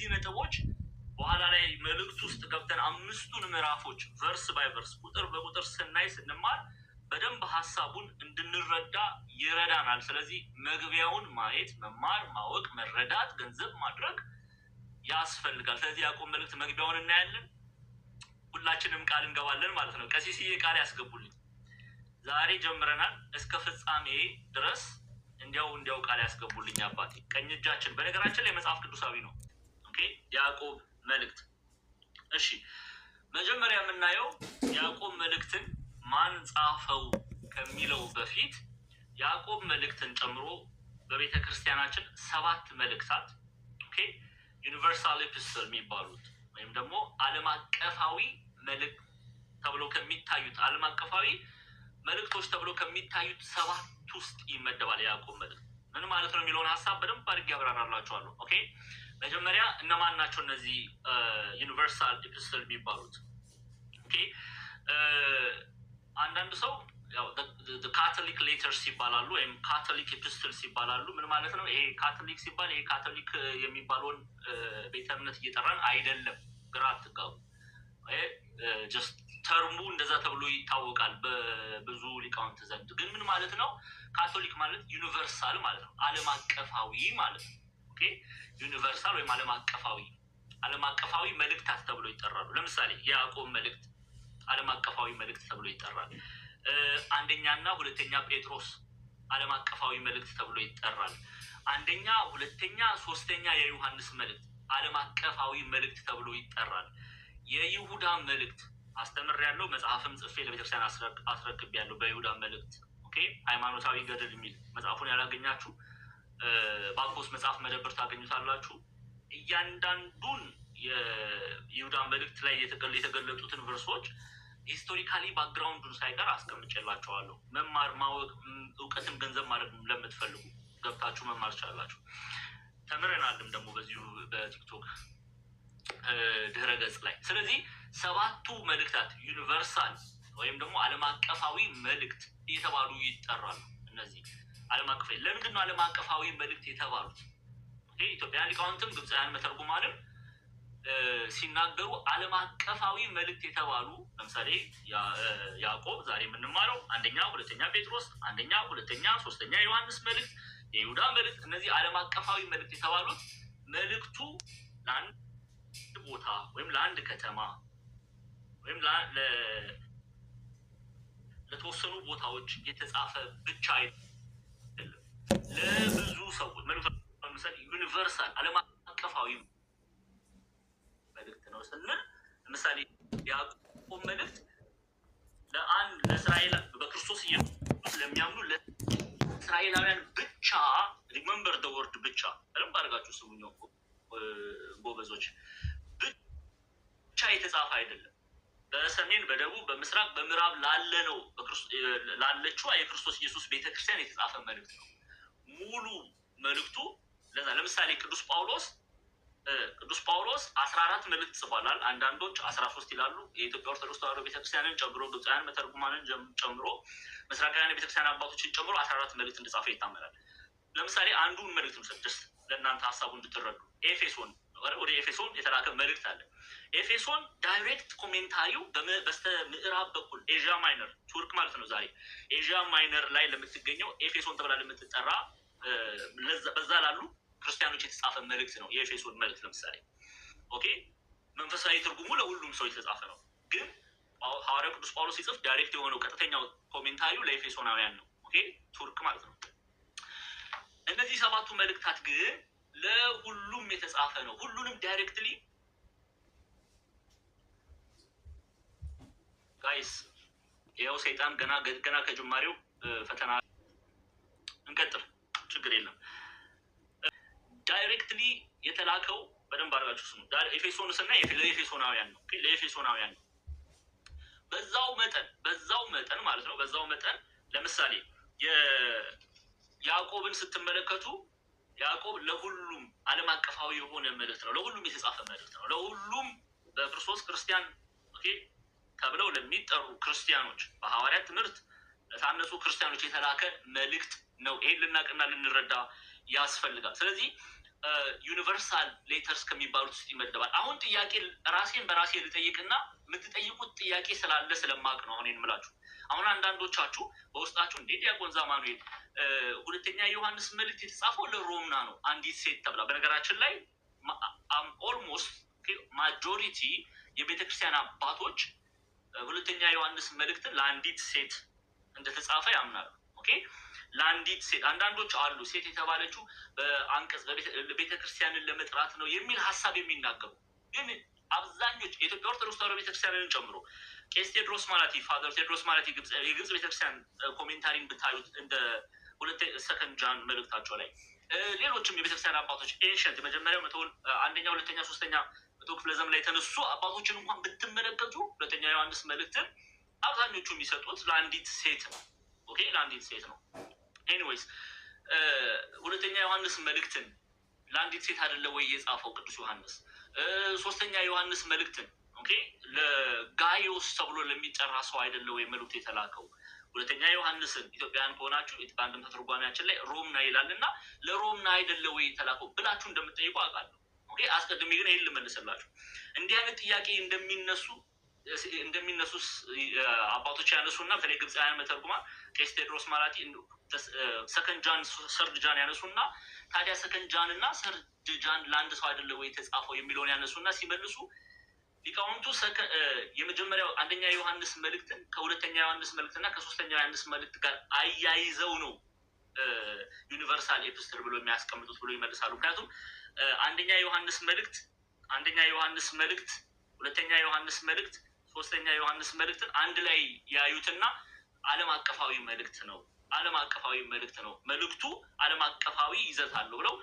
እነዚህ ነጥቦች በኋላ ላይ መልእክት ውስጥ ገብተን አምስቱን ምዕራፎች ቨርስ ባይ ቨርስ ቁጥር በቁጥር ስናይ ስንማር በደንብ ሐሳቡን እንድንረዳ ይረዳናል። ስለዚህ መግቢያውን ማየት፣ መማር፣ ማወቅ፣ መረዳት፣ ገንዘብ ማድረግ ያስፈልጋል። ስለዚህ ያዕቆብ መልእክት መግቢያውን እናያለን። ሁላችንም ቃል እንገባለን ማለት ነው። ቀሲስዬ ቃል ያስገቡልኝ። ዛሬ ጀምረናል እስከ ፍጻሜ ድረስ እንዲያው ቃል ያስገቡልኝ አባቴ። ቀኝ እጃችን በነገራችን ላይ መጽሐፍ ቅዱሳዊ ነው። ኦኬ ያዕቆብ መልእክት። እሺ መጀመሪያ የምናየው ያዕቆብ መልእክትን ማን ጻፈው ከሚለው በፊት ያዕቆብ መልእክትን ጨምሮ በቤተ ክርስቲያናችን 7 መልእክታት ኦኬ ዩኒቨርሳል ኤፒስትል የሚባሉት ወይም ደግሞ ዓለም አቀፋዊ መልእክት ተብሎ ከሚታዩት ዓለም አቀፋዊ መልእክቶች ተብሎ ከሚታዩት 7 ውስጥ ይመደባል። ያዕቆብ መልእክት ምን ማለት ነው የሚለውን ሐሳብ በደንብ አድርጌ ያብራራላችኋለሁ። ኦኬ መጀመሪያ እነማን ናቸው እነዚህ ዩኒቨርሳል ኤፒስትል የሚባሉት? ኦኬ አንዳንድ ሰው ያው ካቶሊክ ሌተርስ ይባላሉ ወይም ካቶሊክ ኤፒስትልስ ይባላሉ። ምን ማለት ነው? ይሄ ካቶሊክ ሲባል ይሄ ካቶሊክ የሚባለውን ቤተ እምነት እየጠራን አይደለም፣ ግራ አትጋቡ። ጀስት ተርሙ እንደዛ ተብሎ ይታወቃል በብዙ ሊቃውንት ዘንድ። ግን ምን ማለት ነው? ካቶሊክ ማለት ዩኒቨርሳል ማለት ነው፣ ዓለም አቀፋዊ ማለት ነው። ኦኬ ዩኒቨርሳል ወይም ዓለም አቀፋዊ መልእክታት ተብሎ ይጠራሉ። ለምሳሌ የያዕቆብ መልእክት ዓለም አቀፋዊ መልእክት ተብሎ ይጠራል። አንደኛና ሁለተኛ ጴጥሮስ ዓለም አቀፋዊ መልእክት ተብሎ ይጠራል። አንደኛ፣ ሁለተኛ፣ ሶስተኛ የዮሐንስ መልእክት ዓለም አቀፋዊ መልእክት ተብሎ ይጠራል። የይሁዳ መልእክት አስተምሬያለሁ፣ መጽሐፍም ጽፌ ለቤተክርስቲያን አስረክቤያለሁ። በይሁዳ መልእክት ኦኬ ሃይማኖታዊ ገድል የሚል መጽሐፉን ያላገኛችሁ ባኮስ መጽሐፍ መደብር ታገኙታላችሁ። እያንዳንዱን የይሁዳ መልእክት ላይ የተገለጡትን ቨርሶች ሂስቶሪካሊ ባክግራውንዱን ሳይቀር አስቀምጬላችኋለሁ። መማር ማወቅ እውቀትን ገንዘብ ማድረግ ለምትፈልጉ ገብታችሁ መማር ትችላላችሁ። ተምረናልም ደግሞ በዚሁ በቲክቶክ ድህረ ገጽ ላይ። ስለዚህ 7ቱ መልእክታት ዩኒቨርሳል ወይም ደግሞ ዓለም አቀፋዊ መልእክት እየተባሉ ይጠራሉ። እነዚህ ዓለም አቀፋዊ ለምንድን ነው ዓለም አቀፋዊ መልእክት የተባሉት? ኢትዮጵያውያን ሊቃውንትም ግብፃውያን መተርጉማንም ሲናገሩ ዓለም አቀፋዊ መልእክት የተባሉ ለምሳሌ ያዕቆብ ዛሬ የምንማረው አንደኛ፣ ሁለተኛ ጴጥሮስ፣ አንደኛ፣ ሁለተኛ፣ ሶስተኛ ዮሐንስ መልእክት፣ የይሁዳ መልእክት፣ እነዚህ ዓለም አቀፋዊ መልእክት የተባሉት መልእክቱ ለአንድ ቦታ ወይም ለአንድ ከተማ ወይም ለተወሰኑ ቦታዎች የተጻፈ ብቻ አይደለም፣ ለብዙ ሰዎች መልእክቱ ለምሳሌ ዩኒቨርሳል ዓለም አቀፋዊ መልእክት ነው ስንል ለምሳሌ ያዕቆብ መልእክት ለእስራኤል በክርስቶስ ኢየሱስ ለሚያምኑ ለእስራኤላውያን ብቻ ሪመምበር ዘ ወርድ ብቻ በደንብ አድርጋችሁ ስሙኝ ጎበዞች፣ ብቻ የተጻፈ አይደለም። በሰሜን፣ በደቡብ፣ በምስራቅ፣ በምዕራብ ላለችው የክርስቶስ ኢየሱስ ቤተክርስቲያን የተጻፈ መልእክት ነው ሙሉ መልእክቱ። ለዛ ለምሳሌ ቅዱስ ጳውሎስ 14 መልእክት ጽፏል። አንዳንዶች 13 ይላሉ። የኢትዮጵያ ኦርቶዶክስ ተዋሕዶ ቤተክርስቲያንን ጨምሮ ግብፃውያን መተርጉማንን ጨምሮ ምስራቃውያን የቤተክርስቲያን አባቶችን ጨምሮ 14 መልእክት እንደጻፈ ይታመናል። ለምሳሌ አንዱን መልእክት ምስል ለእናንተ ሀሳቡ እንድትረዱ ወደ ኤፌሶን የተላከ መልእክት አለ። ኤፌሶን ዳይሬክት ኮሜንታሪው በስተ ምዕራብ በኩል ኤዥያ ማይነር ቱርክ ማለት ነው። ዛሬ ኤዥያ ማይነር ላይ ለምትገኘው ኤፌሶን ተብላ ለምትጠራ በዛ ላሉ ክርስቲያኖች የተጻፈ መልእክት ነው የኤፌሶን መልእክት። ለምሳሌ ኦኬ መንፈሳዊ ትርጉሙ ለሁሉም ሰው የተጻፈ ነው። ግን ሐዋርያው ቅዱስ ጳውሎስ ሲጽፍ ዳይሬክት የሆነው ቀጥተኛው ኮሜንታሪው ለኤፌሶናውያን ነው። ኦኬ ቱርክ ማለት ነው። እነዚህ 7ቱ መልእክታት ግን ለሁሉም የተጻፈ ነው። ሁሉንም ዳይሬክትሊ ጋይስ ይኸው ሰይጣን ገና ከጅማሬው ፈተና እንቀጥል፣ ችግር የለም። ዳይሬክትሊ የተላከው በደንብ አድርጋችሁ ስሙ። ኤፌሶንስ እና ለኤፌሶናውያን ነው። ለኤፌሶናውያን ነው። በዛው መጠን ማለት ነው። በዛው መጠን ለምሳሌ ያዕቆብን ስትመለከቱ ያዕቆብ ለሁሉም ዓለም አቀፋዊ የሆነ መልእክት ነው። ለሁሉም የተጻፈ መልእክት ነው። ለሁሉም በክርስቶስ ክርስቲያን ኦኬ ተብለው ለሚጠሩ ክርስቲያኖች በሐዋርያት ትምህርት ለታነጹ ክርስቲያኖች የተላከ መልእክት ነው። ይሄን ልናቅና ልንረዳ ያስፈልጋል። ስለዚህ ዩኒቨርሳል ሌተርስ ከሚባሉት ውስጥ ይመደባል። አሁን ጥያቄ ራሴን በራሴ ልጠይቅና የምትጠይቁት ጥያቄ ስላለ ስለማቅ ነው አሁን የምላችሁ። አሁን አንዳንዶቻችሁ በውስጣችሁ እንዴ ዲያቆን ዛማኑኤል ሁለተኛ ዮሐንስ መልእክት የተጻፈው ለሮምና ነው አንዲት ሴት ተብላ። በነገራችን ላይ ኦልሞስት ማጆሪቲ የቤተክርስቲያን አባቶች ሁለተኛ ዮሐንስ መልእክትን ለአንዲት ሴት እንደተጻፈ ያምናሉ። ኦኬ ለአንዲት ሴት አንዳንዶች አሉ ሴት የተባለችው በአንቀጽ ቤተክርስቲያንን ለመጥራት ነው የሚል ሀሳብ የሚናገሩ ግን አብዛኞች የኢትዮጵያ ኦርቶዶክስ ተዋሕዶ ቤተክርስቲያንን ጨምሮ ቄስ ቴዎድሮስ ማላቲ ፋዘር ቴዎድሮስ ማላቲ የግብጽ ቤተክርስቲያን ኮሜንታሪን ብታዩት እንደ ሰከንድ ጃን መልእክታቸው ላይ ሌሎችም የቤተክርስቲያን አባቶች ኤንሸንት የመጀመሪያው አንደኛ ሁለተኛ ሶስተኛ መቶ ክፍለ ዘመን ላይ የተነሱ አባቶችን እንኳን ብትመለከቱ ሁለተኛ ዮሐንስ መልእክትን አብዛኞቹ የሚሰጡት ለአንዲት ሴት ነው። ኦኬ ለአንዲት ሴት ነው። ኤኒዌይስ ሁለተኛ ዮሐንስ መልእክትን ለአንዲት ሴት አይደለ ወይ የጻፈው ቅዱስ ዮሐንስ? ሶስተኛ ዮሐንስ መልእክትን ኦኬ ለጋዮስ ተብሎ ለሚጠራ ሰው አይደለ ወይ መልእክት የተላከው? ሁለተኛ ዮሐንስን ኢትዮጵያውያን ከሆናችሁ በአንድም ተርጓሚያችን ላይ ሮምና ይላል እና ለሮምና አይደለ ወይ የተላከው ብላችሁ እንደምትጠይቁ አውቃለሁ። ኦኬ አስቀድሜ ግን ይህን ልመልስላችሁ። እንዲህ አይነት ጥያቄ እንደሚነሱ አባቶች ያነሱና በተለይ ግብፃውያን መተርጉማ ቄስ ቴዎድሮስ ማላቲ ሰከንድ ጃን ሰርድ ጃን ያነሱና ታዲያ ሰከንድ ጃን እና ሰርድ ጃን ለአንድ ሰው አይደለ ወይ የተጻፈው የሚለውን ያነሱና ሲመልሱ ሊቃውንቱ የመጀመሪያው አንደኛ ዮሐንስ መልእክትን ከሁለተኛ ዮሐንስ መልእክትና ከሶስተኛ ዮሐንስ መልእክት ጋር አያይዘው ነው ዩኒቨርሳል ኤፕስትል ብሎ የሚያስቀምጡት ብሎ ይመልሳሉ። ምክንያቱም አንደኛ ዮሐንስ መልእክት ሁለተኛ ዮሐንስ መልእክት ሶስተኛ ዮሐንስ መልእክትን አንድ ላይ ያዩትና ዓለም አቀፋዊ መልእክት ነው መልእክቱ ዓለም አቀፋዊ ይዘት አለው ብለው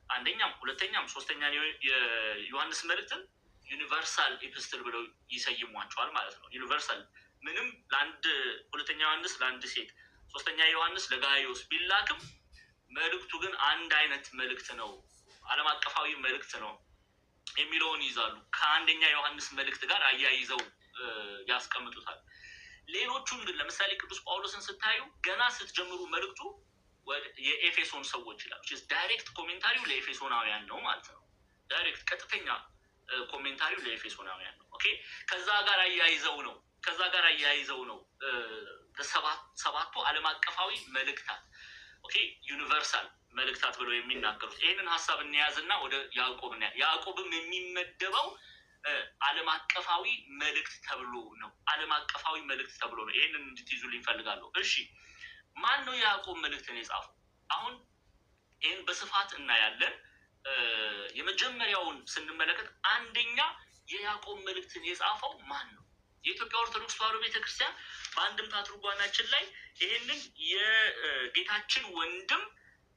አንደኛም ሁለተኛም ሶስተኛ የዮሐንስ መልእክትን ዩኒቨርሳል ኤፕስትል ብለው ይሰይሟቸዋል ማለት ነው። ዩኒቨርሳል ምንም ለአንድ ሁለተኛ ዮሐንስ ለአንድ ሴት ሶስተኛ ዮሐንስ ለጋዮስ ቢላክም መልእክቱ ግን አንድ አይነት መልእክት ነው፣ ዓለም አቀፋዊ መልእክት ነው የሚለውን ይዛሉ። ከአንደኛ ዮሐንስ መልእክት ጋር አያይዘው ያስቀምጡታል። ሌሎቹን ግን ለምሳሌ ቅዱስ ጳውሎስን ስታዩ ገና ስትጀምሩ መልእክቱ የኤፌሶን ሰዎች ይላል። ዳይሬክት ኮሜንታሪው ለኤፌሶናውያን ነው ማለት ነው። ዳይሬክት ቀጥተኛ ኮሜንታሪው ለኤፌሶናውያን ነው። ኦኬ ከዛ ጋር አያይዘው ነው ሰባቱ ዓለም አቀፋዊ መልእክታት ኦኬ ዩኒቨርሳል መልእክታት ብለው የሚናገሩት። ይህንን ሀሳብ እንያዝና ወደ ያዕቆብም የሚመደበው ዓለም አቀፋዊ መልእክት ተብሎ ነው። ይህንን እንድትይዙልኝ እፈልጋለሁ። እሺ ማን ነው የያዕቆብ መልእክትን የጻፈው? አሁን ይህን በስፋት እናያለን። የመጀመሪያውን ስንመለከት አንደኛ የያዕቆብ መልእክትን የጻፈው ማን ነው? የኢትዮጵያ ኦርቶዶክስ ተዋሕዶ ቤተክርስቲያን በአንድምታ ትርጓሜያችን ላይ ይህንን የጌታችን ወንድም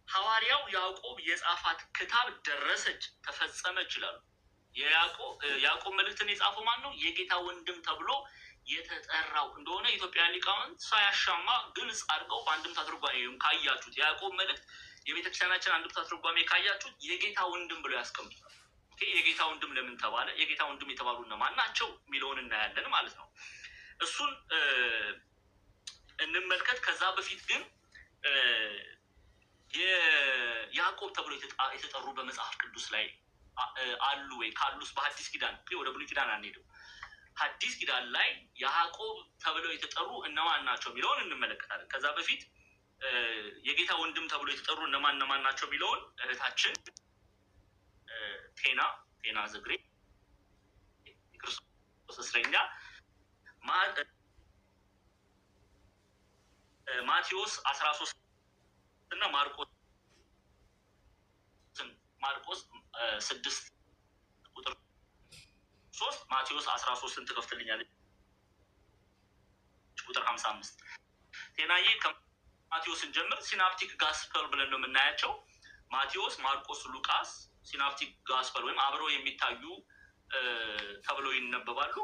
ሐዋርያው ያዕቆብ የጻፋት ክታብ ደረሰች፣ ተፈጸመች ይላሉ። ያዕቆብ መልእክትን የጻፈው ማን ነው? የጌታ ወንድም ተብሎ የተጠራው እንደሆነ የኢትዮጵያን ሊቃውንት ሳያሻማ ግልጽ አድርገው በአንድምታ ትርጓሜ ካያችሁት የያዕቆብ መልእክት የቤተክርስቲያናችን አንድምታ ትርጓሜ ካያችሁት የጌታ ወንድም ብሎ ያስቀምጡታል። የጌታ ወንድም ለምን ተባለ? የጌታ ወንድም የተባሉ እነማን ናቸው የሚለውን እናያለን ማለት ነው። እሱን እንመልከት። ከዛ በፊት ግን የያዕቆብ ተብሎ የተጠሩ በመጽሐፍ ቅዱስ ላይ አሉ ወይ? ካሉስ በሐዲስ ኪዳን ወደ ብሉይ ኪዳን አንሄድም። ሐዲስ ኪዳን ላይ ያዕቆብ ተብለው የተጠሩ እነማን ናቸው የሚለውን እንመለከታለን። ከዛ በፊት የጌታ ወንድም ተብሎ የተጠሩ እነማን ናቸው የሚለውን እህታችን ቴና ዝግሬ የክርስቶስ እስረኛ ማቴዎስ 13 እና ማርቆስ 6 ቁጥር 3 ማቴዎስ 13ን ትከፍትልኛለች ቁጥር 55 ቴናዬ ከማቴዎስን ጀምር። ሲናፕቲክ ጋስፐል ብለን ነው የምናያቸው። ማቴዎስ፣ ማርቆስ፣ ሉቃስ ሲናፕቲክ ጋስፐል ወይም አብረው የሚታዩ ተብለው ይነበባሉ።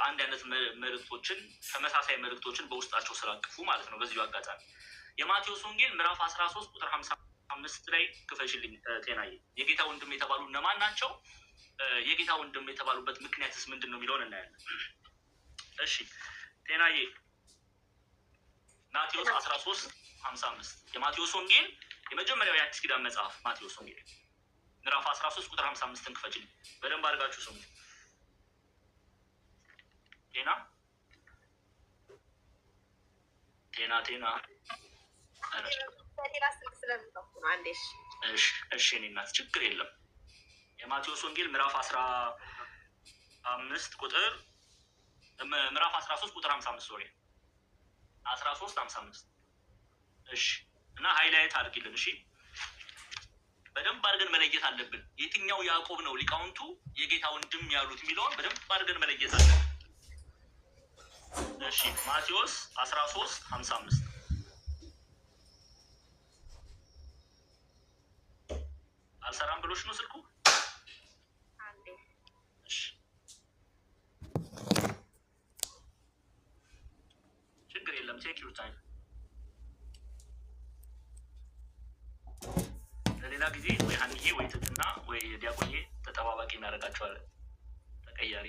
አንድ አይነት መልእክቶችን ተመሳሳይ መልእክቶችን በውስጣቸው ስላቅፉ ማለት ነው። በዚሁ አጋጣሚ የማቴዎስ ወንጌል ምዕራፍ 13 ቁጥር 55 ላይ ክፈሽልኝ ቴናዬ። የጌታ ወንድም የተባሉ እነማን ናቸው? የጌታ ወንድም የተባሉበት ምክንያትስ ምንድን ነው የሚለውን እናያለን። እሺ ቴናዬ ማቴዎስ 13:55 የማቴዎስ ወንጌል የመጀመሪያው የአዲስ ኪዳን መጽሐፍ ማቴዎስ ወንጌል ምዕራፍ 13 ቁጥር 55 ክፈችልኝ በደንብ አድርጋችሁ ስሙ። ቴና እሺ እኔ እናት ችግር የለም። የማቴዎስ ወንጌል ምዕራፍ 15 ቁጥር ምዕራፍ 13 ቁጥር 55 ሶሪ 13:55 እሺ። እና ሃይላይት አድርጊልን እሺ። በደንብ አድርገን መለየት አለብን። የትኛው ያዕቆብ ነው ሊቃውንቱ የጌታ ወንድም ያሉት የሚለውን በደንብ አድርገን መለየት አለብን። እሺ ማቴዎስ 13:55 አልሰራም ብሎሽ ነው ስልኩ? እሺ ችግር የለም። ቴክ ዩር ታይም። ለሌላ ጊዜ ወይ ሀንዬ ወይ ትትና ወይ ዲያቆኔ ተጠባባቂ እናደርጋቸዋለን ተቀያሪ።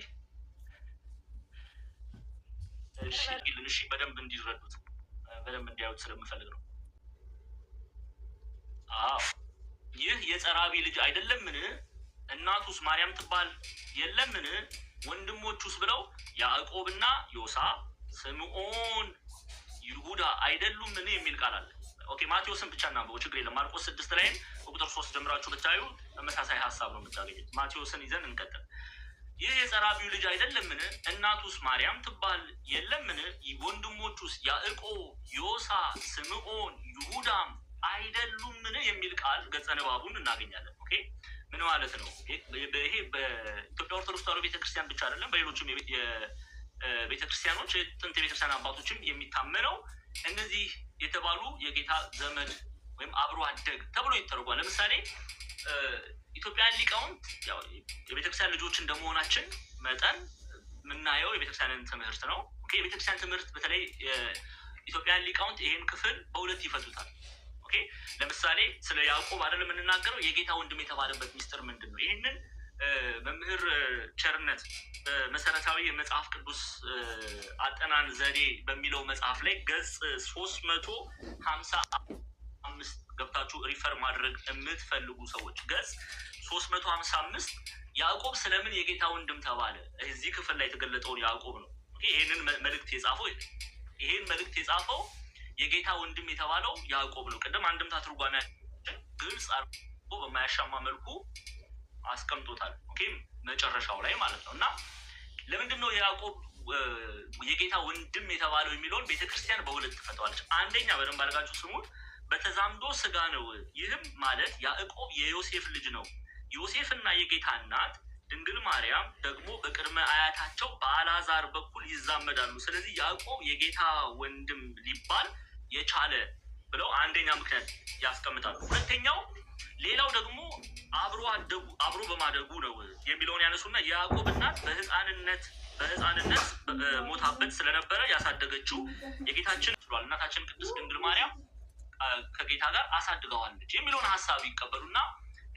እሺ ይልን እሺ፣ በደንብ እንዲረዱት በደንብ እንዲያዩት ስለምፈልግ ነው። አዎ ይህ የጸራቢ ልጅ አይደለምን? እናቱስ ማርያም ትባል የለምን? ወንድሞቹስ ብለው ያዕቆብና ዮሳ፣ ስምዖን፣ ይሁዳ አይደሉምን የሚል ቃል አለ። ኦኬ ማቴዎስን ብቻ እናንብበው ችግር የለም። ማርቆስ 6 ላይም ቁጥር 3 ጀምራችሁ ብታዩ ተመሳሳይ ሀሳብ ነው የምታገኙት። ማቴዎስን ይዘን እንቀጥል። ይህ የጸራቢው ልጅ አይደለምን? እናቱስ ማርያም ትባል የለምን? ወንድሞቹስ ያዕቆብ፣ ዮሳ፣ ስምዖን፣ ይሁዳም አይደሉምን የሚል ቃል ገጸ ንባቡን እናገኛለን። ኦኬ ምን ማለት ነው? ይሄ በኢትዮጵያ ኦርቶዶክስ ተዋሕዶ ቤተክርስቲያን ብቻ አይደለም፣ በሌሎችም ቤተክርስቲያኖች ጥንት የቤተክርስቲያን አባቶችም የሚታመነው እነዚህ የተባሉ የጌታ ዘመድ ወይም አብሮ አደግ ተብሎ ይተረጓል። ለምሳሌ ኢትዮጵያን ሊቃውንት ያው የቤተክርስቲያን ልጆች እንደመሆናችን መጠን የምናየው የቤተክርስቲያንን ትምህርት ነው። ኦኬ የቤተክርስቲያን ትምህርት በተለይ ኢትዮጵያን ሊቃውንት ይሄን ክፍል በሁለት ይፈቱታል። ኦኬ ለምሳሌ ስለ ያዕቆብ አይደል የምንናገረው፣ የጌታ ወንድም የተባለበት ሚስጥር ምንድን ነው? ይህንን መምህር ቸርነት በመሰረታዊ የመጽሐፍ ቅዱስ አጠናን ዘዴ በሚለው መጽሐፍ ላይ ገጽ 355 ገብታችሁ ሪፈር ማድረግ የምትፈልጉ ሰዎች ገጽ 355 ያዕቆብ ስለምን የጌታ ወንድም ተባለ እዚህ ክፍል ላይ የተገለጠውን ያዕቆብ ነው። ይህንን መልእክት የጻፈው የጌታ ወንድም የተባለው ያዕቆብ ነው። ቅድም አንድምታ ትርጓሜያችን ግልጽ አድርጎ በማያሻማ መልኩ አስቀምጦታል። ኦኬ መጨረሻው ላይ ማለት ነው። እና ለምንድን ነው ያዕቆብ የጌታ ወንድም የተባለው የሚለውን ቤተክርስቲያን በሁለት ትፈተዋለች። አንደኛ በደንብ አድርጋችሁ ስሙት፣ በተዛምዶ ስጋ ነው። ይህም ማለት ያዕቆብ የዮሴፍ ልጅ ነው። ዮሴፍና የጌታ እናት ድንግል ማርያም ደግሞ በቅድመ አያታቸው በአልዓዛር በኩል ይዛመዳሉ። ስለዚህ ያዕቆብ የጌታ ወንድም ሊባል የቻለ ብለው አንደኛ ምክንያት ያስቀምጣሉ። ሁለተኛው ሌላው ደግሞ አብሮ በማደጉ ነው የሚለውን ያነሱና የያዕቆብ እናት በህፃንነት ሞታበት ስለነበረ ያሳደገችው የጌታችን ብሏል እናታችን ቅድስት ድንግል ማርያም ከጌታ ጋር አሳድገዋለች የሚለውን ሀሳብ ይቀበሉና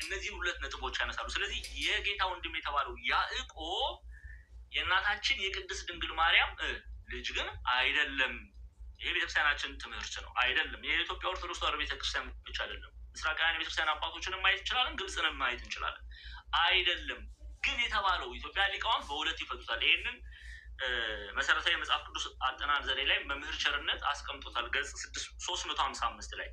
እነዚህን ሁለት ነጥቦች ያነሳሉ። ስለዚህ የጌታ ወንድም የተባለው ያዕቆብ የእናታችን የቅድስት ድንግል ማርያም ልጅ ግን አይደለም። ይሄ ቤተክርስቲያናችን ትምህርት ነው። አይደለም የኢትዮጵያ ኦርቶዶክስ ተዋሕዶ ቤተክርስቲያን ብቻ አይደለም፣ ምስራቃውያን ቤተክርስቲያን አባቶችንም ማየት እንችላለን፣ ግብፅንም ማየት እንችላለን። አይደለም ግን የተባለው ኢትዮጵያ ሊቃውንት በሁለት ይፈቱታል። ይህንን መሰረታዊ የመጽሐፍ ቅዱስ አጠናን ዘዴ ላይ መምህር ቸርነት አስቀምጦታል። ገጽ 355 ላይ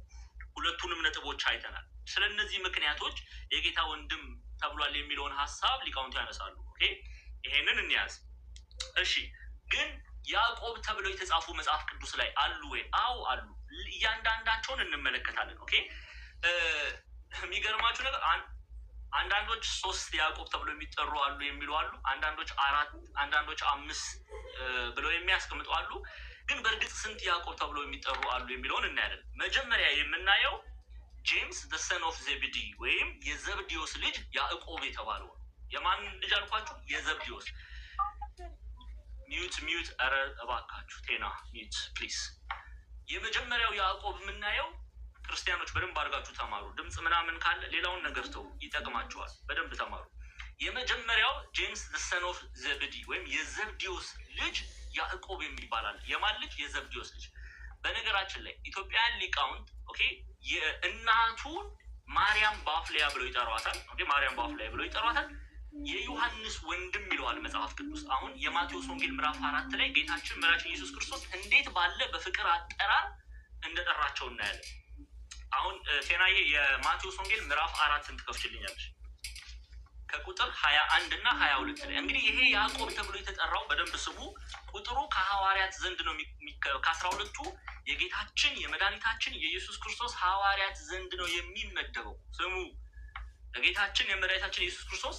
ሁለቱንም ነጥቦች አይተናል። ስለነዚህ ምክንያቶች የጌታ ወንድም ተብሏል የሚለውን ሀሳብ ሊቃውንቱ ያነሳሉ። ኦኬ ይሄንን እንያዝ። እሺ ግን ያዕቆብ ተብለው የተጻፉ መጽሐፍ ቅዱስ ላይ አሉ ወይ? አዎ አሉ። እያንዳንዳቸውን እንመለከታለን። ኦኬ የሚገርማችሁ ነገር አንዳንዶች 3 ያዕቆብ ተብለው የሚጠሩ አሉ የሚሉ አሉ። አንዳንዶች 4፣ አንዳንዶች 5 ብለው የሚያስቀምጡ አሉ። ግን በእርግጥ ስንት ያዕቆብ ተብለው የሚጠሩ አሉ የሚለውን እናያለን። መጀመሪያ የምናየው ጄምስ the son of Zebedee ወይም የዘብዲዮስ ልጅ ያዕቆብ የተባለው የማን ልጅ አልኳችሁ? የዘብዲዮስ። ሚዩት ኧረ እባካችሁ ቴና ሚዩት ፕሊዝ። የመጀመሪያው ያዕቆብ የምናየው ክርስቲያኖች በደንብ አድርጋችሁ ተማሩ። ድምፅ ምናምን ካለ ሌላውን ነገር ተው፣ ይጠቅማችኋል። በደንብ ተማሩ። የመጀመሪያው ጄምስ the son of Zebedee ወይም የዘብዲዮስ ልጅ ያዕቆብ የሚባላል። የማን ልጅ? የዘብዲዮስ ልጅ። በነገራችን ላይ ኢትዮጵያን ሊቃውንት ኦኬ የእናቱን ማርያም ባፍሊያ ብለው ይጠሯታል። ኦኬ ማርያም ባፍሊያ ብለው ይጠሯታል። የዮሐንስ ወንድም ይለዋል መጽሐፍ ቅዱስ። አሁን የማቴዎስ ወንጌል ምዕራፍ 4 ላይ ጌታችን መድኃኒታችን ኢየሱስ ክርስቶስ እንዴት ባለ በፍቅር አጠራር እንደጠራቸው እናያለን። አሁን ቴናዬ የማቴዎስ ወንጌል ምዕራፍ 4 ትከፍችልኛለሽ ከቁጥር 21 እና 22 ላይ። እንግዲህ ይሄ ያዕቆብ ተብሎ የተጠራው በደንብ ስሙ። ቁጥሩ ከሐዋርያት ዘንድ ነው ከ12ቱ የጌታችን የመድኃኒታችን የኢየሱስ ክርስቶስ ሐዋርያት ዘንድ ነው የሚመደበው። ስሙ የጌታችን የመድኃኒታችን የኢየሱስ ክርስቶስ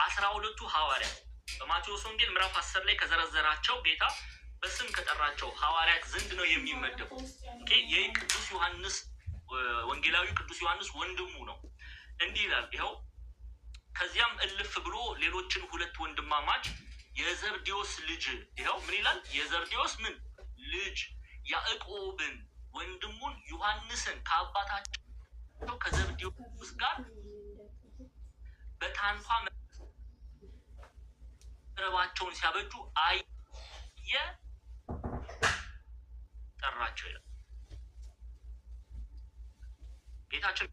12ቱ ሐዋርያት በማቴዎስ ወንጌል ምዕራፍ 10 ላይ ከዘረዘራቸው ጌታ በስም ከጠራቸው ሐዋርያት ዘንድ ነው የሚመደበው። ይህ ቅዱስ ዮሐንስ ወንጌላዊ ቅዱስ ዮሐንስ ወንድሙ ነው። እንዲህ ይላል ይኸው ከዚያም እልፍ ብሎ ሌሎችን ሁለት ወንድማማች የዘብዴዎስ ልጅ ይኸው ምን ይላል? የዘብዴዎስ ምን ልጅ ያዕቆብን ወንድሙን ዮሐንስን ከአባታቸው ከዘብዴዎስ ጋር በታንኳ መረባቸውን ሲያበጁ አየ፣ ጠራቸው ይላል ጌታችን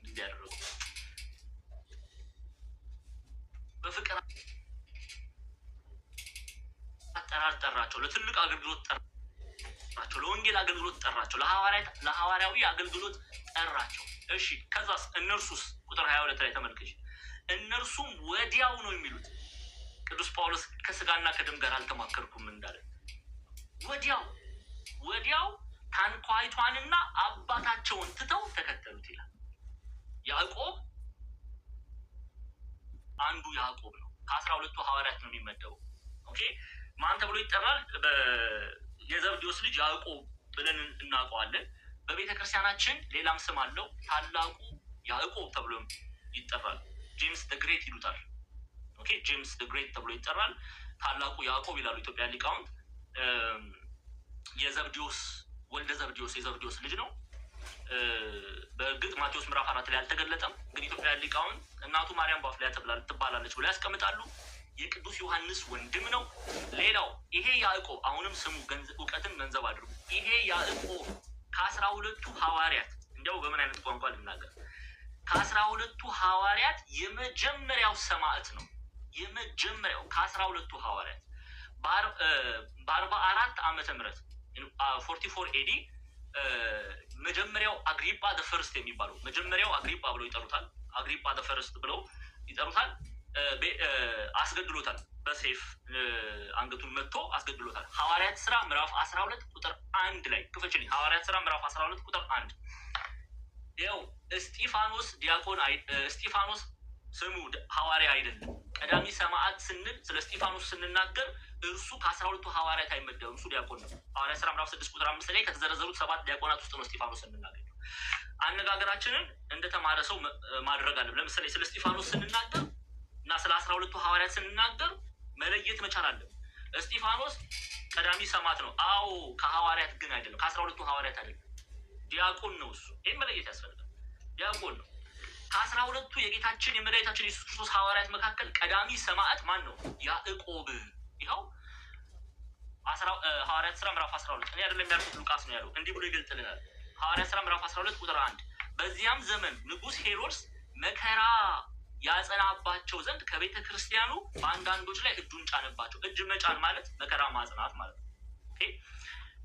እንዲያደርጉ በፍቅር አጠራር ጠራቸው። ለትልቅ አገልግሎት ጠራቸው። ለወንጌል አገልግሎት ጠራቸው። ለሐዋርያዊ አገልግሎት ጠራቸው። እሺ ከዛስ እነርሱስ ቁጥር 22 ላይ ተመልከች። እነርሱም ወዲያው ነው የሚሉት ቅዱስ ጳውሎስ ከስጋና ከደም ጋር አልተማከርኩም እንዳለ ወዲያው ታንኳይቷንና አባታቸውን ትተው ተከተሉት ይላል። ያዕቆብ አንዱ ያዕቆብ ነው። ከ12ቱ ሐዋርያት ነው የሚመደበው። ኦኬ ማን ተብሎ ይጠራል? የዘብዴዎስ ልጅ ያዕቆብ ብለን እናውቀዋለን። በቤተ ክርስቲያናችን ሌላም ስም አለው። ታላቁ ያዕቆብ ተብሎ ይጠራል። ጄምስ ደ ግሬት ይሉታል። ኦኬ ጄምስ ደ ግሬት ተብሎ ይጠራል። ታላቁ ያዕቆብ ይላሉ ኢትዮጵያ ሊቃውንት። የዘብዴዎስ ወልደ ዘብዴዎስ የዘብዴዎስ ልጅ ነው። በእርግጥ ማቴዎስ ምዕራፍ 4 ላይ አልተገለጠም። ግን ኢትዮጵያ ሊቃውንት እናቱ ማርያም ባፍሊያ ትባላለች ብለው ያስቀምጣሉ። የቅዱስ ዮሐንስ ወንድም ነው። ሌላው ይሄ ያዕቆብ አሁንም ስሙ እውቀትን ገንዘብ አድርጉ። ይሄ ያዕቆብ ከ12ቱ ሐዋርያት እንዲያው በምን አይነት ቋንቋ ልናገር? ከ12ቱ ሐዋርያት የመጀመሪያው ሰማዕት ነው። የመጀመሪያው ከ12ቱ ሐዋርያት በ44 ዓመተ ምህረት 44 ኤዲ መጀመሪያው አግሪጳ ደ ፈርስት የሚባለው መጀመሪያው አግሪጳ ብለው ይጠሩታል። አግሪጳ ደ ፈርስት ብለው ይጠሩታል። አስገድሎታል። በሰይፍ አንገቱን መጥቶ አስገድሎታል። ሐዋርያት ሥራ ምዕራፍ 12 ቁጥር 1 ላይ ክፈችልኝ። ሐዋርያት ሥራ ምዕራፍ 12 ቁጥር 1 ይኸው እስጢፋኖስ ዲያቆን እስጢፋኖስ ስሙ ሐዋርያ አይደለም። ቀዳሚ ሰማዕት ስንል ስለ እስጢፋኖስ ስንናገር እርሱ ከ12ቱ ሐዋርያት አይመደብም። እሱ ዲያቆን ነው። ሐዋርያት ሥራ ምዕራፍ 6 ቁጥር 5 ላይ ከተዘረዘሩት 7 ዲያቆናት ውስጥ ነው እስጢፋኖስ ስንናገር። አነጋገራችንን እንደተማረ ሰው ማድረግ አለብን። ለምሳሌ ስለ እስጢፋኖስ ስንናገር እና ስለ 12ቱ ሐዋርያት ስንናገር መለየት መቻል አለብን። እስጢፋኖስ ቀዳሚ ሰማዕት ነው። አዎ ከሐዋርያት ግን አይደለም። ከ12ቱ ሐዋርያት አይደለም። ዲያቆን ነው እሱ። ይህን መለየት ያስፈልጋል። ዲያቆን ነው። ከ12ቱ የጌታችን የመድኃኒታችን ኢየሱስ ክርስቶስ ሐዋርያት መካከል ቀዳሚ ሰማዕት ማን ነው? ያዕቆብ። ይኸው ሐዋርያት ሥራ ምዕራፍ 12 እኔ አይደለም ያልኩት ሉቃስ ነው ያለው። እንዲህ ብሎ ይገልጥልናል። ሐዋርያት ሥራ ምዕራፍ 12 ቁጥር 1 በዚያም ዘመን ንጉሥ ሄሮድስ መከራ ያጸናባቸው ዘንድ ከቤተ ክርስቲያኑ በአንዳንዶች ላይ እጁን ጫነባቸው። እጅ መጫን ማለት መከራ ማጽናት ማለት ነው።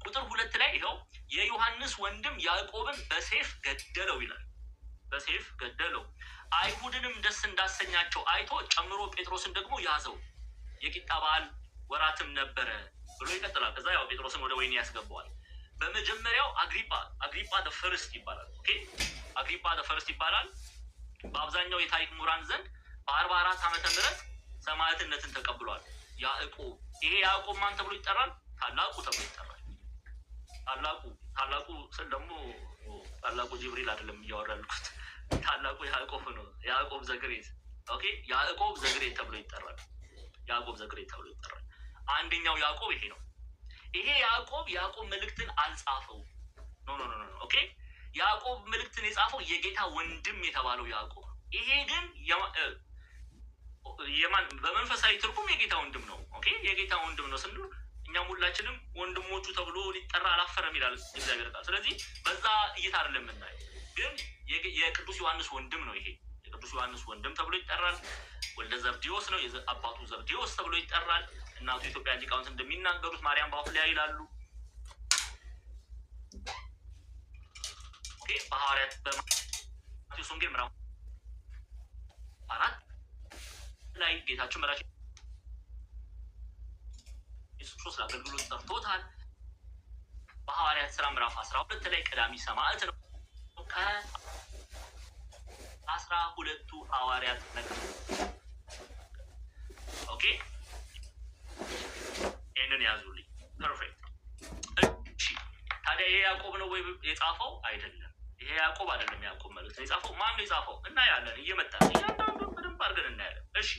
ቁጥር 2 ላይ ይኸው የዮሐንስ ወንድም ያዕቆብን በሰይፍ ገደለው ይላል። በሰይፍ ገደለው። አይሁድንም ደስ እንዳሰኛቸው አይቶ ጨምሮ ጴጥሮስን ደግሞ ያዘው። የቂጣ በዓል ወራትም ነበረ ብሎ ይቀጥላል። ከዛ ያው ጴጥሮስን ወደ ወህኒ ያስገባዋል። በመጀመሪያው አግሪጳ ደ ፈርስት ይባላል። ኦኬ አግሪጳ ደ ፈርስት ይባላል። በአብዛኛው የታሪክ ምሁራን ዘንድ በ44 ዓመተ ምህረት ሰማዕትነትን ተቀብሏል ያዕቆብ። ይሄ ያዕቆብ ማን ተብሎ ይጠራል? ታላቁ ተብሎ ይጠራል። ታላቁ ስል ደግሞ ታላቁ ጅብሪል አይደለም እያወራ ያልኩት፣ ታላቁ ያዕቆብ ነው። ያዕቆብ ዘግሬት። ኦኬ ያዕቆብ ዘግሬት ተብሎ ይጠራል። ያዕቆብ ዘግሬት ተብሎ ይጠራል። አንደኛው ያዕቆብ ይሄ ነው። ይሄ ያዕቆብ መልእክትን አልጻፈው። ኖ ኦኬ ያዕቆብ መልእክትን የጻፈው የጌታ ወንድም የተባለው ያዕቆብ። ይሄ ግን የማን በመንፈሳዊ ትርጉም የጌታ ወንድም ነው። ኦኬ የጌታ ወንድም ነው ስንል እኛም ሁላችንም ወንድሞቹ ተብሎ ሊጠራ አላፈረም ይላል እግዚአብሔር ቃል። ስለዚህ በዛ እይታ አይደለም የምናየው። ግን የቅዱስ ዮሐንስ ወንድም ነው። ይሄ የቅዱስ ዮሐንስ ወንድም ተብሎ ይጠራል። ወልደ ዘብዴዎስ ነው፣ አባቱ ዘብዴዎስ ተብሎ ይጠራል። እናቱ ኢትዮጵያ ሊቃውንት እንደሚናገሩት ማርያም ባውፍሊያ ይላሉ። ኦኬ በሐዋርያት በማቴዎስ ወንጌል ምዕራፍ 4 ላይ ጌታችን መራችን ኢየሱስ ክርስቶስ ለአገልግሎት ጠርቶታል። በሐዋርያት ሥራ ምዕራፍ 12 ላይ ቀዳሚ ሰማዕት ነው። ከ12ቱ ሐዋርያት ነገር ኦኬ ይሄንን ያዙልኝ። ፐርፌክት። እሺ ታዲያ ይሄ ያዕቆብ ነው ወይ የጻፈው? አይደለም። ይሄ ያዕቆብ አይደለም። ያዕቆብ ማለት ነው የጻፈው። ማን ነው የጻፈው? እናያለን። እየመጣ እያንዳንዱን በደንብ አድርገን እናያለን። እሺ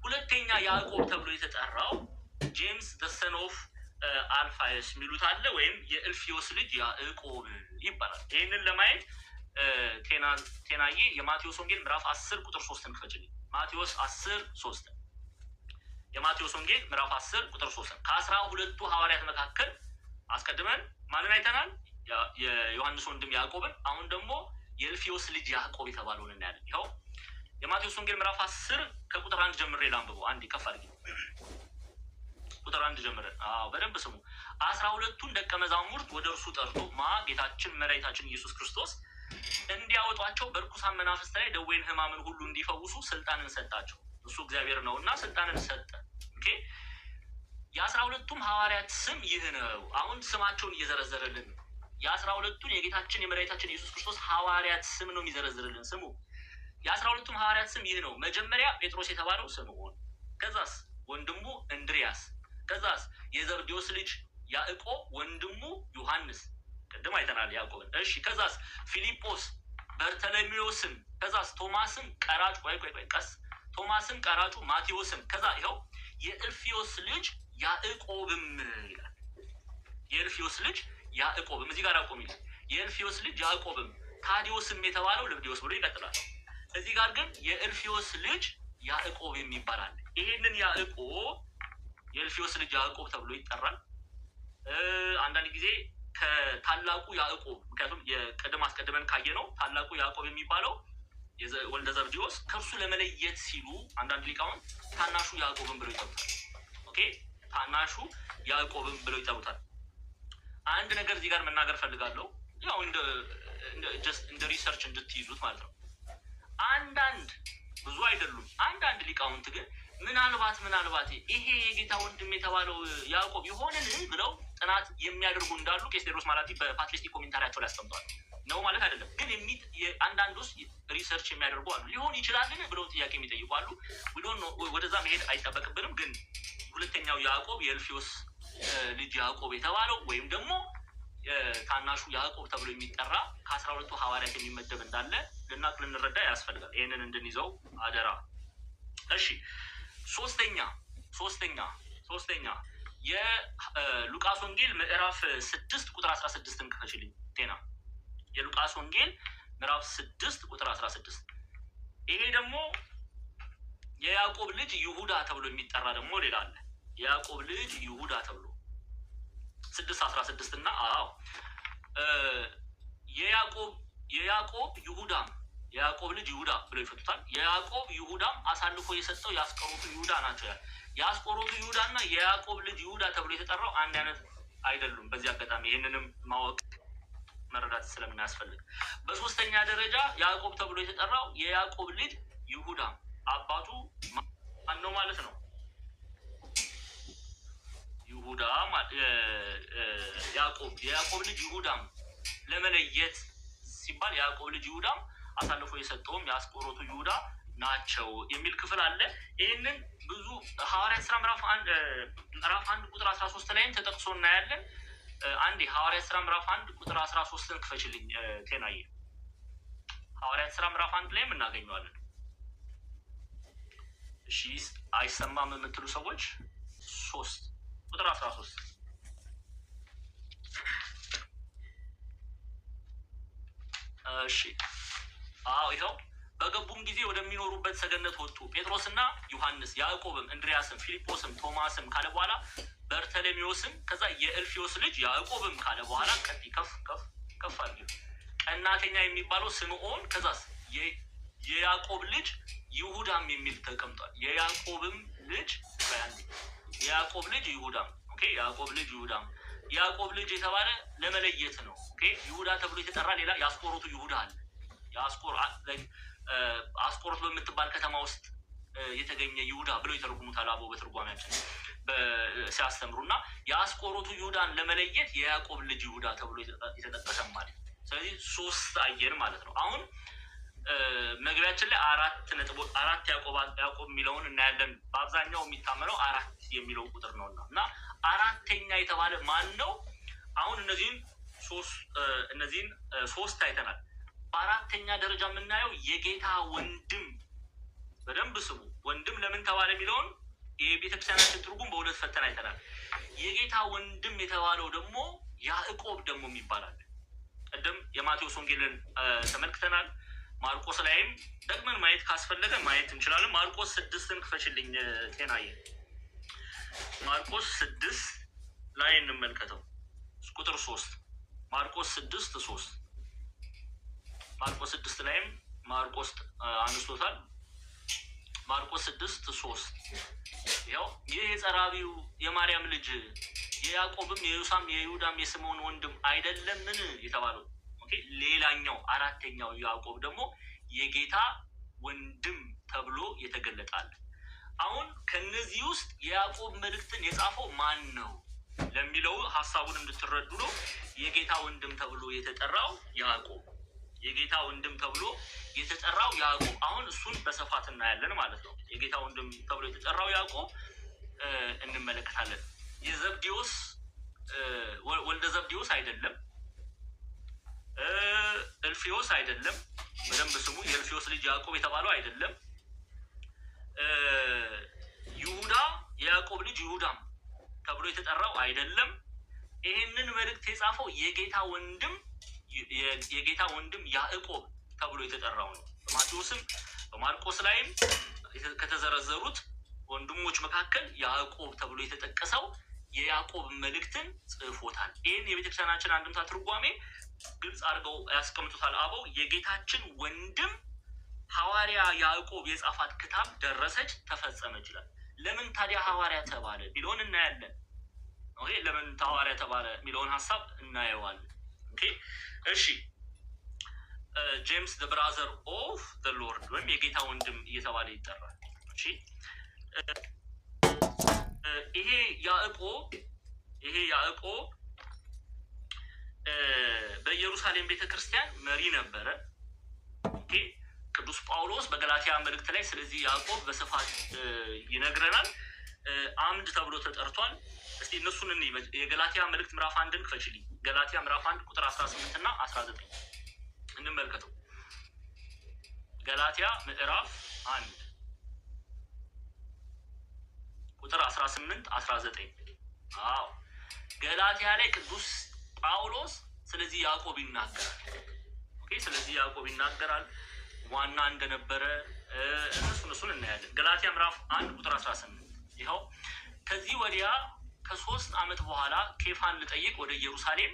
ሁለተኛ ያዕቆብ ተብሎ የተጠራው ጄምስ ዘ ሰን ኦፍ አልፋየስ የሚሉት አለ፣ ወይም የእልፊዮስ ልጅ ያዕቆብ ይባላል። ይህንን ለማየት ቴናዬ የማቴዎስ ወንጌል ምዕራፍ 10 ቁጥር 3 ክፈችልኝ። ማቴዎስ 10:3 የማቴዎስ ወንጌል ምዕራፍ 10 ቁጥር 3 ከ12ቱ ሐዋርያት መካከል አስቀድመን ማንን አይተናል? የዮሐንስ ወንድም ያዕቆብን። አሁን ደግሞ የእልፊዮስ ልጅ ያዕቆብ የተባለውን እናያለን። ይኸው የማቴዎስ ወንጌል ምዕራፍ 10 ከቁጥር 1 ጀምሬ ላንብበው። አንዴ ከፍ አድርጊ። ቁጥር 1 ጀምረን በደንብ ስሙ። 12ቱን ደቀ መዛሙርት ወደ እርሱ ጠርቶ ጌታችን መድኃኒታችን ኢየሱስ ክርስቶስ እንዲያወጧቸው በርኩሳን መናፍስት ላይ ደዌን ሕማምን ሁሉ እንዲፈውሱ ስልጣንን ሰጣቸው። እሱ እግዚአብሔር ነውና ስልጣንን ሰጠ። ኦኬ የ12ቱም ሐዋርያት ስም ይህ ነው። አሁን ስማቸውን እየዘረዘረልን የ12ቱን የጌታችን የመድኃኒታችን ኢየሱስ ክርስቶስ ሐዋርያት ስም ነው የሚዘረዝርልን። ስሙ የ12ቱም ሐዋርያት ስም ይህ ነው። መጀመሪያ ጴጥሮስ የተባለው ስምዖን፣ ከዛስ ወንድሙ እንድሪያስ፣ ከዛስ የዘብዴዎስ ልጅ ያዕቆብ ወንድሙ ዮሐንስ፣ ቅድም አይተናል ያዕቆብን። እሺ ከዛስ ፊልጶስ፣ በርተሎሜዎስም፣ ከዛስ ቶማስም ቀራጩ ቀስ ቶማስም ቀራጩ፣ ማቴዎስም፣ ከዛ ይኸው የእልፊዮስ ልጅ ያዕቆብም ይላል። የእልፊዮስ ልጅ ያዕቆብም እዚህ ጋር አቆም ይላል። የእልፊዮስ ልጅ ያዕቆብም፣ ታዲዮስም የተባለው ልብዴዎስ ብሎ ይቀጥላል። እዚህ ጋር ግን የእልፊዮስ ልጅ ያዕቆብ የሚባል አለ። ይሄንን ያዕቆብ የእልፊዮስ ልጅ ያዕቆብ ተብሎ ይጠራል። አንዳንድ ጊዜ ከታላቁ ያዕቆብ፣ ምክንያቱም የቅድም አስቀድመን ካየነው ታላቁ ያዕቆብ የሚባለው ወልደ ዘብዴዎስ ከእርሱ ለመለየት ሲሉ አንዳንድ ሊቃውንት ታናሹ ያዕቆብን ብለው ይጠሩታል። ኦኬ ታናሹ ያዕቆብን ብለው ይጠሩታል። አንድ ነገር እዚህ ጋር መናገር ፈልጋለሁ፣ ያው እንደ ሪሰርች እንድትይዙት ማለት ነው። አንዳንድ ብዙ አይደሉም፣ አንዳንድ ሊቃውንት ግን ምናልባት ይሄ የጌታ ወንድም የተባለው ያዕቆብ ይሆንን ብለው ጥናት የሚያደርጉ እንዳሉ ቄስ ቴዎድሮስ ማላቲ በፓትሪስቲክ ኮሜንታሪያቸው ላይ አስቀምጠዋል። ነው ማለት አይደለም፣ ግን አንዳንድ ውስጥ ሪሰርች የሚያደርጉ አሉ። ሊሆን ይችላልን ብለው ጥያቄ የሚጠይቁ አሉ። ወደዛ መሄድ አይጠበቅብንም። ግን ሁለተኛው ያዕቆብ የእልፊዮስ ልጅ ያዕቆብ የተባለው ወይም ደግሞ ታናሹ ያዕቆብ ተብሎ የሚጠራ ከ12ቱ ሐዋርያት የሚመደብ እንዳለ ልናቅ ልንረዳ ያስፈልጋል። ይህንን እንድንይዘው አደራ። እሺ ሶስተኛ የሉቃስ ወንጌል ምዕራፍ 6 ቁጥር 16 ክፈችልኝ ቴና። የሉቃስ ወንጌል ምዕራፍ 6 ቁጥር 16 ይሄ ደግሞ የያዕቆብ ልጅ ይሁዳ ተብሎ የሚጠራ ደግሞ ሌላ አለ። የያዕቆብ ልጅ ይሁዳ ተብሎ 6:16 እና የያዕቆብ ልጅ ይሁዳ ብሎ ይፈቱታል። የያዕቆብ ይሁዳም አሳልፎ የሰጠው የአስቆሮቱ ይሁዳ ናቸው ያለ። የአስቆሮቱ ይሁዳ እና የያዕቆብ ልጅ ይሁዳ ተብሎ የተጠራው አንድ አይነት አይደሉም። በዚህ አጋጣሚ ይህንንም ማወቅ መረዳት ስለምናስፈልግ፣ በሶስተኛ ደረጃ ያዕቆብ ተብሎ የተጠራው የያዕቆብ ልጅ ይሁዳ አባቱ ማን ነው ማለት ነው? ይሁዳ የያዕቆብ ልጅ ይሁዳም ለመለየት ሲባል የያዕቆብ ልጅ ይሁዳም አሳልፎ የሰጠውም የአስቆሮቱ ይሁዳ ናቸው የሚል ክፍል አለ። ይህንን ብዙ ሐዋርያት ሥራ ምዕራፍ 1 ቁጥር 13 ላይም ተጠቅሶ እናያለን። አንዴ ሐዋርያት ሥራ ምዕራፍ 1 ቁጥር 13 ክፈችልኝ ቴናዬ። ሐዋርያት ሥራ ምዕራፍ 1 ላይም እናገኘዋለን። እሺ አይሰማም የምትሉ ሰዎች 3 ቁጥር 13 እሺ ይኸው በገቡም ጊዜ ወደሚኖሩበት ከገነት ሰገነት ወጡ ጴጥሮስና ዮሐንስ ያዕቆብም እንድሪያስም ፊልጶስም ቶማስም ካለ በኋላ በርተሎሜዎስም ከዛ የእልፊዮስ ልጅ ያዕቆብም ካለ በኋላ ከፍ አድርጉ ቀናተኛ የሚባለው ስምዖን ከዛስ የያዕቆብ ልጅ ይሁዳም የሚል ተቀምጧል። የያዕቆብም ልጅ የያዕቆብ ልጅ ይሁዳም ኦኬ ያዕቆብ ልጅ ይሁዳም ያዕቆብ ልጅ የተባለ ለመለየት ነው። ኦኬ ይሁዳ ተብሎ የተጠራ ሌላ የአስቆሮቱ ይሁዳ አለ። አስቆሮት በምትባል ከተማ ውስጥ የተገኘ ይሁዳ ብለው ይተረጉሙታል አበው በትርጓሜያችን ሲያስተምሩና የአስቆሮቱ ይሁዳን ለመለየት የያዕቆብ ልጅ ይሁዳ ተብሎ የተጠቀሰ ማለት። ስለዚህ 3 አየን ማለት ነው። አሁን መግቢያችን ላይ 4 ያዕቆብ የሚለውን እናያለን። በአብዛኛው የሚታመነው 4 የሚለው ቁጥር ነውና እና አራተኛ የተባለ ማን ነው? አሁን እነዚህን 3 አይተናል። በአራተኛ ደረጃ የምናየው የጌታ ወንድም። በደንብ ስሙ። ወንድም ለምን ተባለ የሚለውን የቤተክርስቲያናችን ትርጉም በሁለት ፈተና አይተናል። የጌታ ወንድም የተባለው ደግሞ ያዕቆብ ደግሞ ይባላል። ቀደም የማቴዎስ ወንጌልን ተመልክተናል። ማርቆስ ላይም ደግመን ማየት ካስፈለገ ማየት እንችላለን። ማርቆስ 6ን ክፈችልኝ ጤናዬ። ማርቆስ 6 ላይ እንመልከተው ቁጥር 3 ማርቆስ 6:3 ማርቆስ 6 ላይም ማርቆስ አንስቶታል። ማርቆስ 6:3 ያው ይህ የጸራቢው የማርያም ልጅ የያዕቆብም የዮሳም የይሁዳም የስምዖን ወንድም አይደለምን የተባለው ኦኬ ሌላኛው አራተኛው ያዕቆብ ደግሞ የጌታ ወንድም ተብሎ የተገለጣል። አሁን ከነዚህ ውስጥ የያዕቆብ መልእክትን የጻፈው ማን ነው ለሚለው ሐሳቡን እንድትረዱ ነው። የጌታ ወንድም ተብሎ የተጠራው ያዕቆብ የጌታ ወንድም ተብሎ የተጠራው ያዕቆብ አሁን እሱን በስፋት እናያለን ማለት ነው። የጌታ ወንድም ተብሎ የተጠራው ያዕቆብ እንመለከታለን። የዘብዴዎስ ወልደ ዘብዴዎስ አይደለም፣ እልፊዮስ አይደለም። በደንብ ስሙ። የእልፊዮስ ልጅ ያዕቆብ የተባለው አይደለም። ይሁዳ የያዕቆብ ልጅ ይሁዳም ተብሎ የተጠራው አይደለም። ይሄንን መልእክት የጻፈው የጌታ ወንድም ያዕቆብ ተብሎ የተጠራው ነው። በማቴዎስም በማርቆስ ላይም ከተዘረዘሩት ወንድሞች መካከል ያዕቆብ ተብሎ የተጠቀሰው የያዕቆብ መልእክትን ጽፎታል። ይህን የቤተክርስቲያናችን አንድምታ ትርጓሜ ግልጽ አድርገው ያስቀምጡታል አበው። የጌታችን ወንድም ሐዋርያ ያዕቆብ የጻፋት ክታብ ደረሰች፣ ተፈጸመች ይላል። ለምን ታዲያ ሐዋርያ ተባለ ቢለውን እናያለን። ኦኬ ለምን ሐዋርያ ተባለ የሚለውን ሐሳብ እናየዋለን። ኦኬ እሺ ጄምስ the brother of the Lord ወይም የጌታ ወንድም እየተባለ ይጠራል። እሺ ይሄ ያዕቆብ በኢየሩሳሌም ቤተክርስቲያን መሪ ነበረ። ኦኬ ቅዱስ ጳውሎስ በገላትያ መልእክት ላይ ስለዚህ ያዕቆብ በስፋት ይነግረናል። አምድ ተብሎ ተጠርቷል። እስቲ እነሱን እንይ። የገላትያ መልእክት ምዕራፍ 1ን ክፈችልኝ። ገላትያ ምዕራፍ 1 ቁጥር 18 እና 19 እንመልከተው። ገላትያ ምዕራፍ 1 ቁጥር 18 19 አዎ ገላትያ ላይ ቅዱስ ጳውሎስ ስለዚህ ያዕቆብ ይናገራል። ኦኬ ስለዚህ ያዕቆብ ይናገራል ዋና እንደነበረ እሱን እናያለን። ገላትያ ምዕራፍ 1 ቁጥር 18 ይኸው ከዚህ ወዲያ ከ3 ዓመት በኋላ ኬፋን ልጠይቅ ወደ ኢየሩሳሌም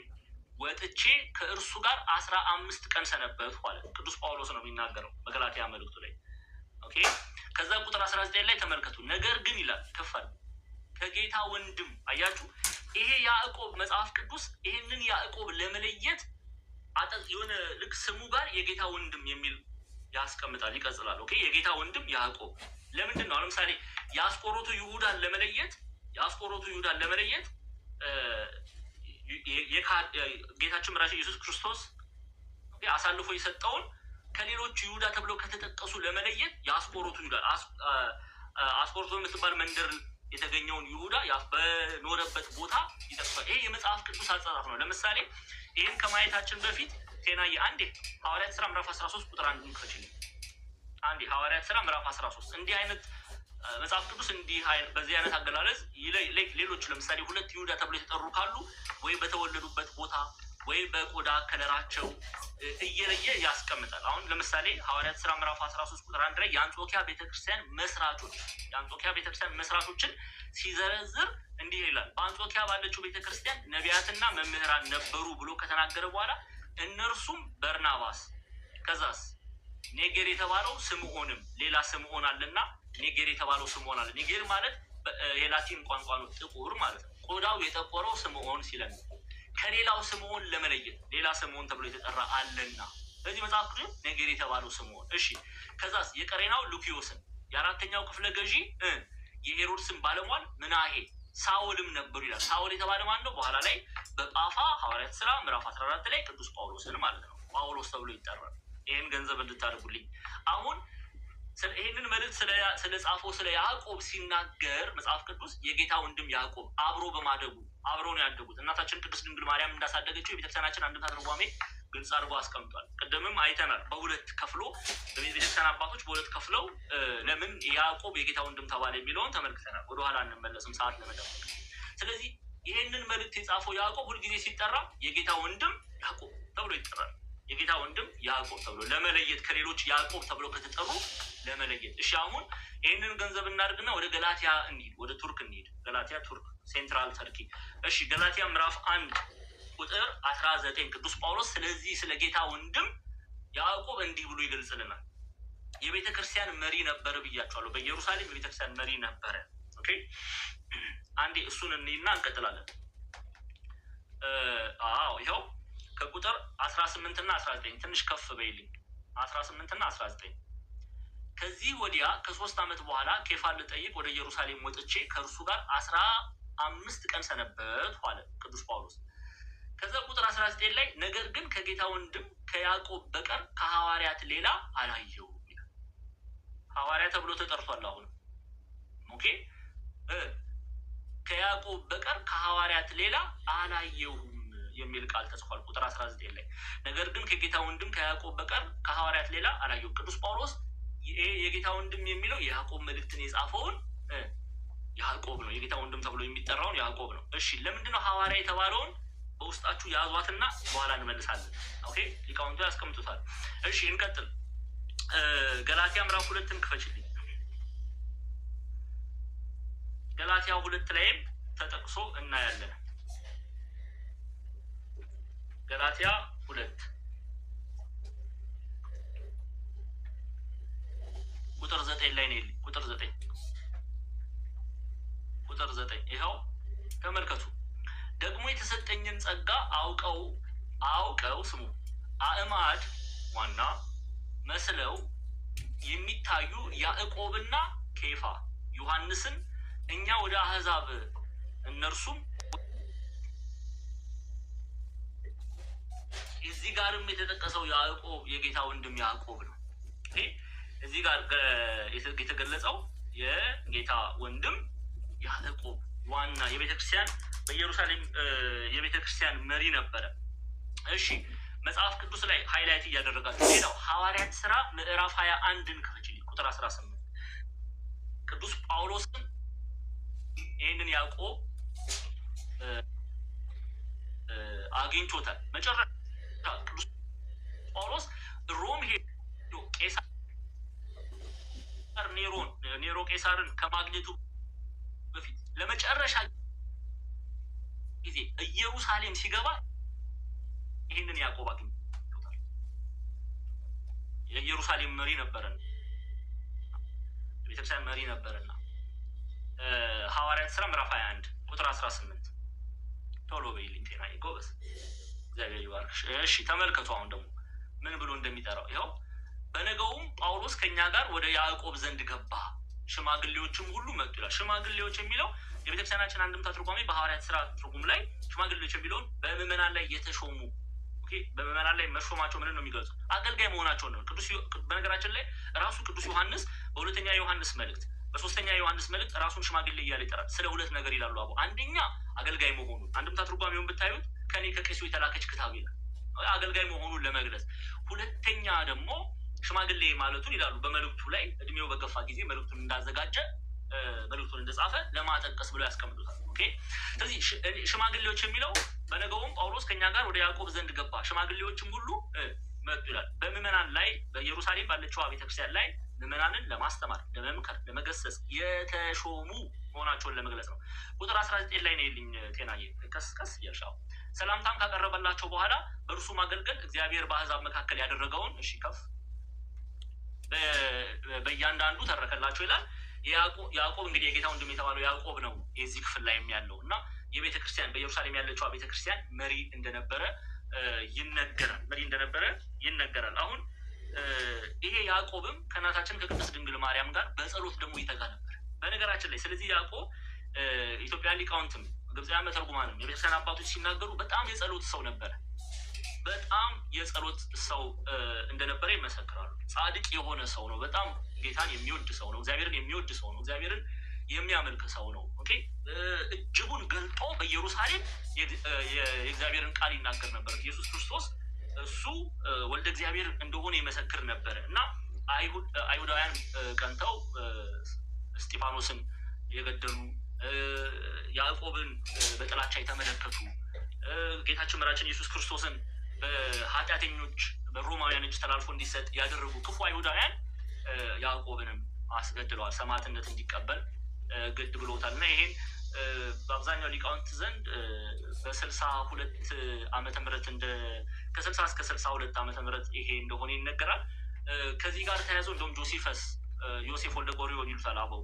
ወጥቼ ከእርሱ ጋር 15 ቀን ሰነበትኩ አለ። ቅዱስ ጳውሎስ ነው የሚናገረው በገላትያ መልእክቱ ላይ። ኦኬ ከዛ ቁጥር 19 ላይ ተመልከቱ። ነገር ግን ይላል ከፈል ከጌታ ወንድም አያችሁ። ይሄ ያዕቆብ መጽሐፍ ቅዱስ ይሄንን ያዕቆብ ለመለየት የሆነ ልክ ስሙ ጋር የጌታ ወንድም የሚል ያስቀምጣል፣ ይቀጽላል። ኦኬ የጌታ ወንድም ያዕቆብ ለምንድን ነው? ለምሳሌ የአስቆሮቱ ይሁዳን ለመለየት ጌታችን ራሱ ኢየሱስ ክርስቶስ አሳልፎ የሰጠውን ከሌሎቹ ይሁዳ ተብለው ከተጠቀሱ ለመለየት የአስቆሮቱ ይሁዳ አስቆሮቱ የምትባል መንደር የተገኘውን ይሁዳ በኖረበት ቦታ ይጠቅሳል። ይሄ የመጽሐፍ ቅዱስ አጻጻፍ ነው። ለምሳሌ ይህን ከማየታችን በፊት ቴናዬ አንዴ ሐዋርያት ሥራ ምዕራፍ 13 ቁጥር 1 እንከፍል። አንዴ ሐዋርያት ሥራ ምዕራፍ 13 እንዲህ አይነት መጽሐፍ ቅዱስ በዚህ አይነት አገላለጽ ሌሎች ለምሳሌ 2 ይሁዳ ተብሎ የተጠሩ ካሉ ወይ በተወለዱበት ቦታ ወይ በቆዳ ከለራቸው እየለየ ያስቀምጣል። አሁን ለምሳሌ ሐዋርያት ሥራ ምዕራፍ 13 ቁጥር 1 ላይ የአንጾኪያ ቤተክርስቲያን መስራቾችን ሲዘረዝር እንዲህ ይላል። በአንጾኪያ ባለችው ቤተክርስቲያን ነቢያትና መምህራን ነበሩ ብሎ ከተናገረ በኋላ እነርሱም በርናባስ፣ ከዛስ ኔጌር የተባለው ስምዖንም፣ ሌላ ስምዖን አለና ኔጌር የተባለው ስምዖን አለ። ኔጌር ማለት የላቲን ቋንቋ ነው፣ ጥቁር ማለት ነው። ቆዳው የጠቆረው ስምዖን ሲለን ከሌላው ስምዖን ለመለየት ሌላ ስምዖን ተብሎ የተጠራ አለና በዚህ መጽሐፍ ቅዱስ ኔጌር የተባለው ስምዖን። እሺ ከዛስ የቀሬናው ሉኪዮስን፣ የአራተኛው ክፍለ ገዢ የሄሮድስን ባለሟል ምናሄ፣ ሳውልም ነበሩ ይላል። ሳውል የተባለ ማን ነው? በኋላ ላይ በጳፋ ሐዋርያት ሥራ ምዕራፍ 14 ላይ ቅዱስ ጳውሎስን ማለት ነው። ጳውሎስ ተብሎ ይጠራል። ይህን ገንዘብ እንድታደርጉልኝ። አሁን ይህንን መልእክት ስለ ጻፈው ስለ ያዕቆብ ሲናገር መጽሐፍ ቅዱስ የጌታ ወንድም ያዕቆብ አብሮ በማደጉ አብረው ነው ያደጉት። እናታችን ቅድስት ድንግል ማርያም እንዳሳደገችው የቤተክርስቲያናችን አንድምታ ትርጓሜ ግልጽ አድርጎ አስቀምጧል። ቅድምም አይተናል። በሁለት ከፍሎ በቤተክርስቲያን አባቶች በሁለት ከፍለው ለምን ያዕቆብ የጌታ ወንድም ተባለ የሚለውን ተመልክተናል። ወደኋላ እንመለስም ሰዓት ለመጠበቅ። ስለዚህ ይህንን መልእክት የጻፈው ያዕቆብ ሁልጊዜ ሲጠራ የጌታ ወንድም ያዕቆብ ተብሎ ይጠራል። የጌታ ወንድም ያዕቆብ ተብሎ ለመለየት ከሌሎች ያዕቆብ ተብሎ ከተጠሩ ለመለየት። እሺ አሁን ይህንን ገንዘብ እናድርግና ወደ ገላትያ እንሂድ፣ ወደ ቱርክ እንሂድ። ገላትያ ቱርክ፣ ሴንትራል ተርኪ። እሺ ገላትያ ምዕራፍ 1 ቁጥር 19 ቅዱስ ጳውሎስ ስለዚህ ስለ ጌታ ወንድም ያዕቆብ እንዲህ ብሎ ይገልጽልናል። የቤተ ክርስቲያን መሪ ነበረ ብያቸዋለሁ። በኢየሩሳሌም የቤተ ክርስቲያን መሪ ነበረ። ኦኬ አንዴ እሱን እንይና እንቀጥላለን። ይኸው ከቁጥር 18 እና 19 ትንሽ ከፍ በይልኝ። 18 እና 19 ከዚህ ወዲያ ከ3 ዓመት በኋላ ኬፋን ልጠይቅ ወደ ኢየሩሳሌም ወጥቼ ከእርሱ ጋር 15 ቀን ሰነበትሁ አለ ቅዱስ ጳውሎስ። ከዛ ቁጥር 19 ላይ ነገር ግን ከጌታ ወንድም ከያዕቆብ በቀር ከሐዋርያት ሌላ አላየሁም ይላል። ሐዋርያ ተብሎ ተጠርቷል። አሁን ኦኬ ከያዕቆብ በቀር ከሐዋርያት ሌላ አላየሁም የሚል ቃል ተጽፏል። ቁጥር 19 ላይ ነገር ግን ከጌታ ወንድም ከያዕቆብ በቀር ከሐዋርያት ሌላ አላየሁም። ቅዱስ ጳውሎስ የጌታ ወንድም የሚለው የያዕቆብ መልእክትን የጻፈውን ያዕቆብ ነው። የጌታ ወንድም ተብሎ የሚጠራውን ያዕቆብ ነው። እሺ ለምንድነው ሐዋርያ የተባለውን በውስጣችሁ ያዟትና በኋላ እንመልሳለን። ኦኬ ሊቃውንቱ ያስቀምጡታል። እሺ እንቀጥል። ገላትያ ምዕራፍ 2ን ክፈችልኝ። ገላትያ 2 ላይም ተጠቅሶ እናያለን። ገላትያ 2 ቁጥር 9 ላይ ነው። ቁጥር 9 ይኸው ተመልከቱ። ደግሞ የተሰጠኝን ጸጋ አውቀው ስሙ አእማድ ዋና መስለው የሚታዩ ያዕቆብና ኬፋ ዮሐንስን እኛ ወደ አሕዛብ እነርሱም እዚህ ጋርም የተጠቀሰው ያዕቆብ የጌታ ወንድም ያዕቆብ ነው። እዚህ ጋር የተገለጸው የጌታ ወንድም ያዕቆብ ዋና የቤተክርስቲያን በኢየሩሳሌም የቤተክርስቲያን መሪ ነበረ። እሺ መጽሐፍ ቅዱስ ላይ ሃይላይት እያደረጋችሁ ሌላው ሐዋርያት ሥራ ምዕራፍ 21ን ክፈችልኝ። ቁጥር 18 ቅዱስ ጳውሎስን ይህንን ያዕቆብ አግኝቶታል። መጨረሻ ቅዱስ ጳውሎስ ሮም ሄዶ ቄሳር ኔሮ ቄሳርን ከማግኘቱ በፊት ለመጨረሻ ጊዜ ኢየሩሳሌም ሲገባ ይህንን ያዕቆብ አግኝቶታል። የኢየሩሳሌም መሪ ነበረና የቤተክርስቲያን መሪ ነበረና ሐዋርያት ሥራ ምዕራፍ 21 ቁጥር 18 ቶሎ በይልኝ ጤና ጎበዝ እግዚአብሔር ይባርክሽ። እሺ ተመልከቱ አሁን ደግሞ ምን ብሎ እንደሚጠራው ይኸው በነገውም ጳውሎስ ከኛ ጋር ወደ ያዕቆብ ዘንድ ገባ፣ ሽማግሌዎችም ሁሉ መጡ ይላል። ሽማግሌዎች የሚለው የቤተክርስቲያናችን አንድምታ ትርጓሜ በሐዋርያት ሥራ ትርጉም ላይ ሽማግሌዎች የሚለውን በምዕመናን ላይ የተሾሙ በምዕመናን ላይ መሾማቸው ምን ነው የሚገልጸው? አገልጋይ መሆናቸውን ነው። በነገራችን ላይ ራሱ ቅዱስ ዮሐንስ በሁለተኛ ዮሐንስ መልእክት በሶስተኛ ዮሐንስ መልእክት ራሱን ሽማግሌ እያለ ይጠራል። ስለ ሁለት ነገር ይላሉ አቡ። አንደኛ አገልጋይ መሆኑን አንድምታ ትርጓሜውን ብታዩት ከኔ ከቄሱ የተላከች ክታብ ይላል፣ አገልጋይ መሆኑን ለመግለጽ። ሁለተኛ ደግሞ ሽማግሌ ማለቱን ይላሉ በመልእክቱ ላይ እድሜው በገፋ ጊዜ መልእክቱን እንዳዘጋጀ መልእክቱን እንደጻፈ ለማጠቀስ ብለው ያስቀምጡታል። ኦኬ ስለዚህ ሽማግሌዎች የሚለው በነገውም ጳውሎስ ከኛ ጋር ወደ ያዕቆብ ዘንድ ገባ፣ ሽማግሌዎችም ሁሉ መጡ ይላል። በምዕመናን ላይ በኢየሩሳሌም ባለችው ቤተክርስቲያን ላይ ምዕመናንን ለማስተማር፣ ለመምከር፣ ለመገሰጽ የተሾሙ መሆናቸውን ለመግለጽ ነው። ቁጥር 19 ላይ ነው ይልኝ ጤናዬ ቀስ እያልሻው ሰላምታም ካቀረበላቸው በኋላ በእርሱ ማገልገል እግዚአብሔር በአሕዛብ መካከል ያደረገውን እሺ ከፍ በእያንዳንዱ ተረከላቸው ይላል። ያዕቆብ እንግዲህ የጌታ ወንድም የተባለው ያዕቆብ ነው የዚህ ክፍል ላይ ያለው እና የቤተክርስቲያን በኢየሩሳሌም ያለችው ቤተክርስቲያን መሪ እንደነበረ ይነገራል። አሁን ይሄ ያዕቆብም ከእናታችን ከቅድስት ድንግል ማርያም ጋር በጸሎት ደግሞ ይተጋ ነበር። በነገራችን ላይ ስለዚህ ያዕቆብ ኢትዮጵያ ሊቃውንትም ግብፃውያን መተርጉማንም የቤተክርስቲያን አባቶች ሲናገሩ በጣም የጸሎት ሰው ነበረ። በጣም የጸሎት ሰው እንደነበረ ይመሰክራሉ። ጻድቅ የሆነ ሰው ነው። በጣም ጌታን የሚወድ ሰው ነው። እግዚአብሔርን የሚወድ ሰው ነው። እግዚአብሔርን የሚያመልክ ሰው ነው። ኦኬ እጅጉን ገልጦ በኢየሩሳሌም የእግዚአብሔርን ቃል ይናገር ነበር። ኢየሱስ ክርስቶስ እሱ ወልደ እግዚአብሔር እንደሆነ ይመሰክር ነበር እና አይሁዳውያን ቀንተው እስጢፋኖስን የገደሉ ያዕቆብን በጥላቻ የተመለከቱ ጌታችን መራችን ኢየሱስ ክርስቶስን በኃጢአተኞች በሮማውያን እጅ ተላልፎ እንዲሰጥ ያደረጉ ክፉ አይሁዳውያን ያዕቆብንም አስገድለዋል። ሰማዕትነት እንዲቀበል ግድ ብሎታል እና ይሄን በአብዛኛው ሊቃውንት ዘንድ በ62 ዓመተ ምህረት ከ60 እስከ 62 ዓመተ ምህረት ይሄ እንደሆነ ይነገራል። ከዚህ ጋር ተያይዞ እንደውም ዮሴፍ ወልደ ጎርዮን ይሉታል አበው።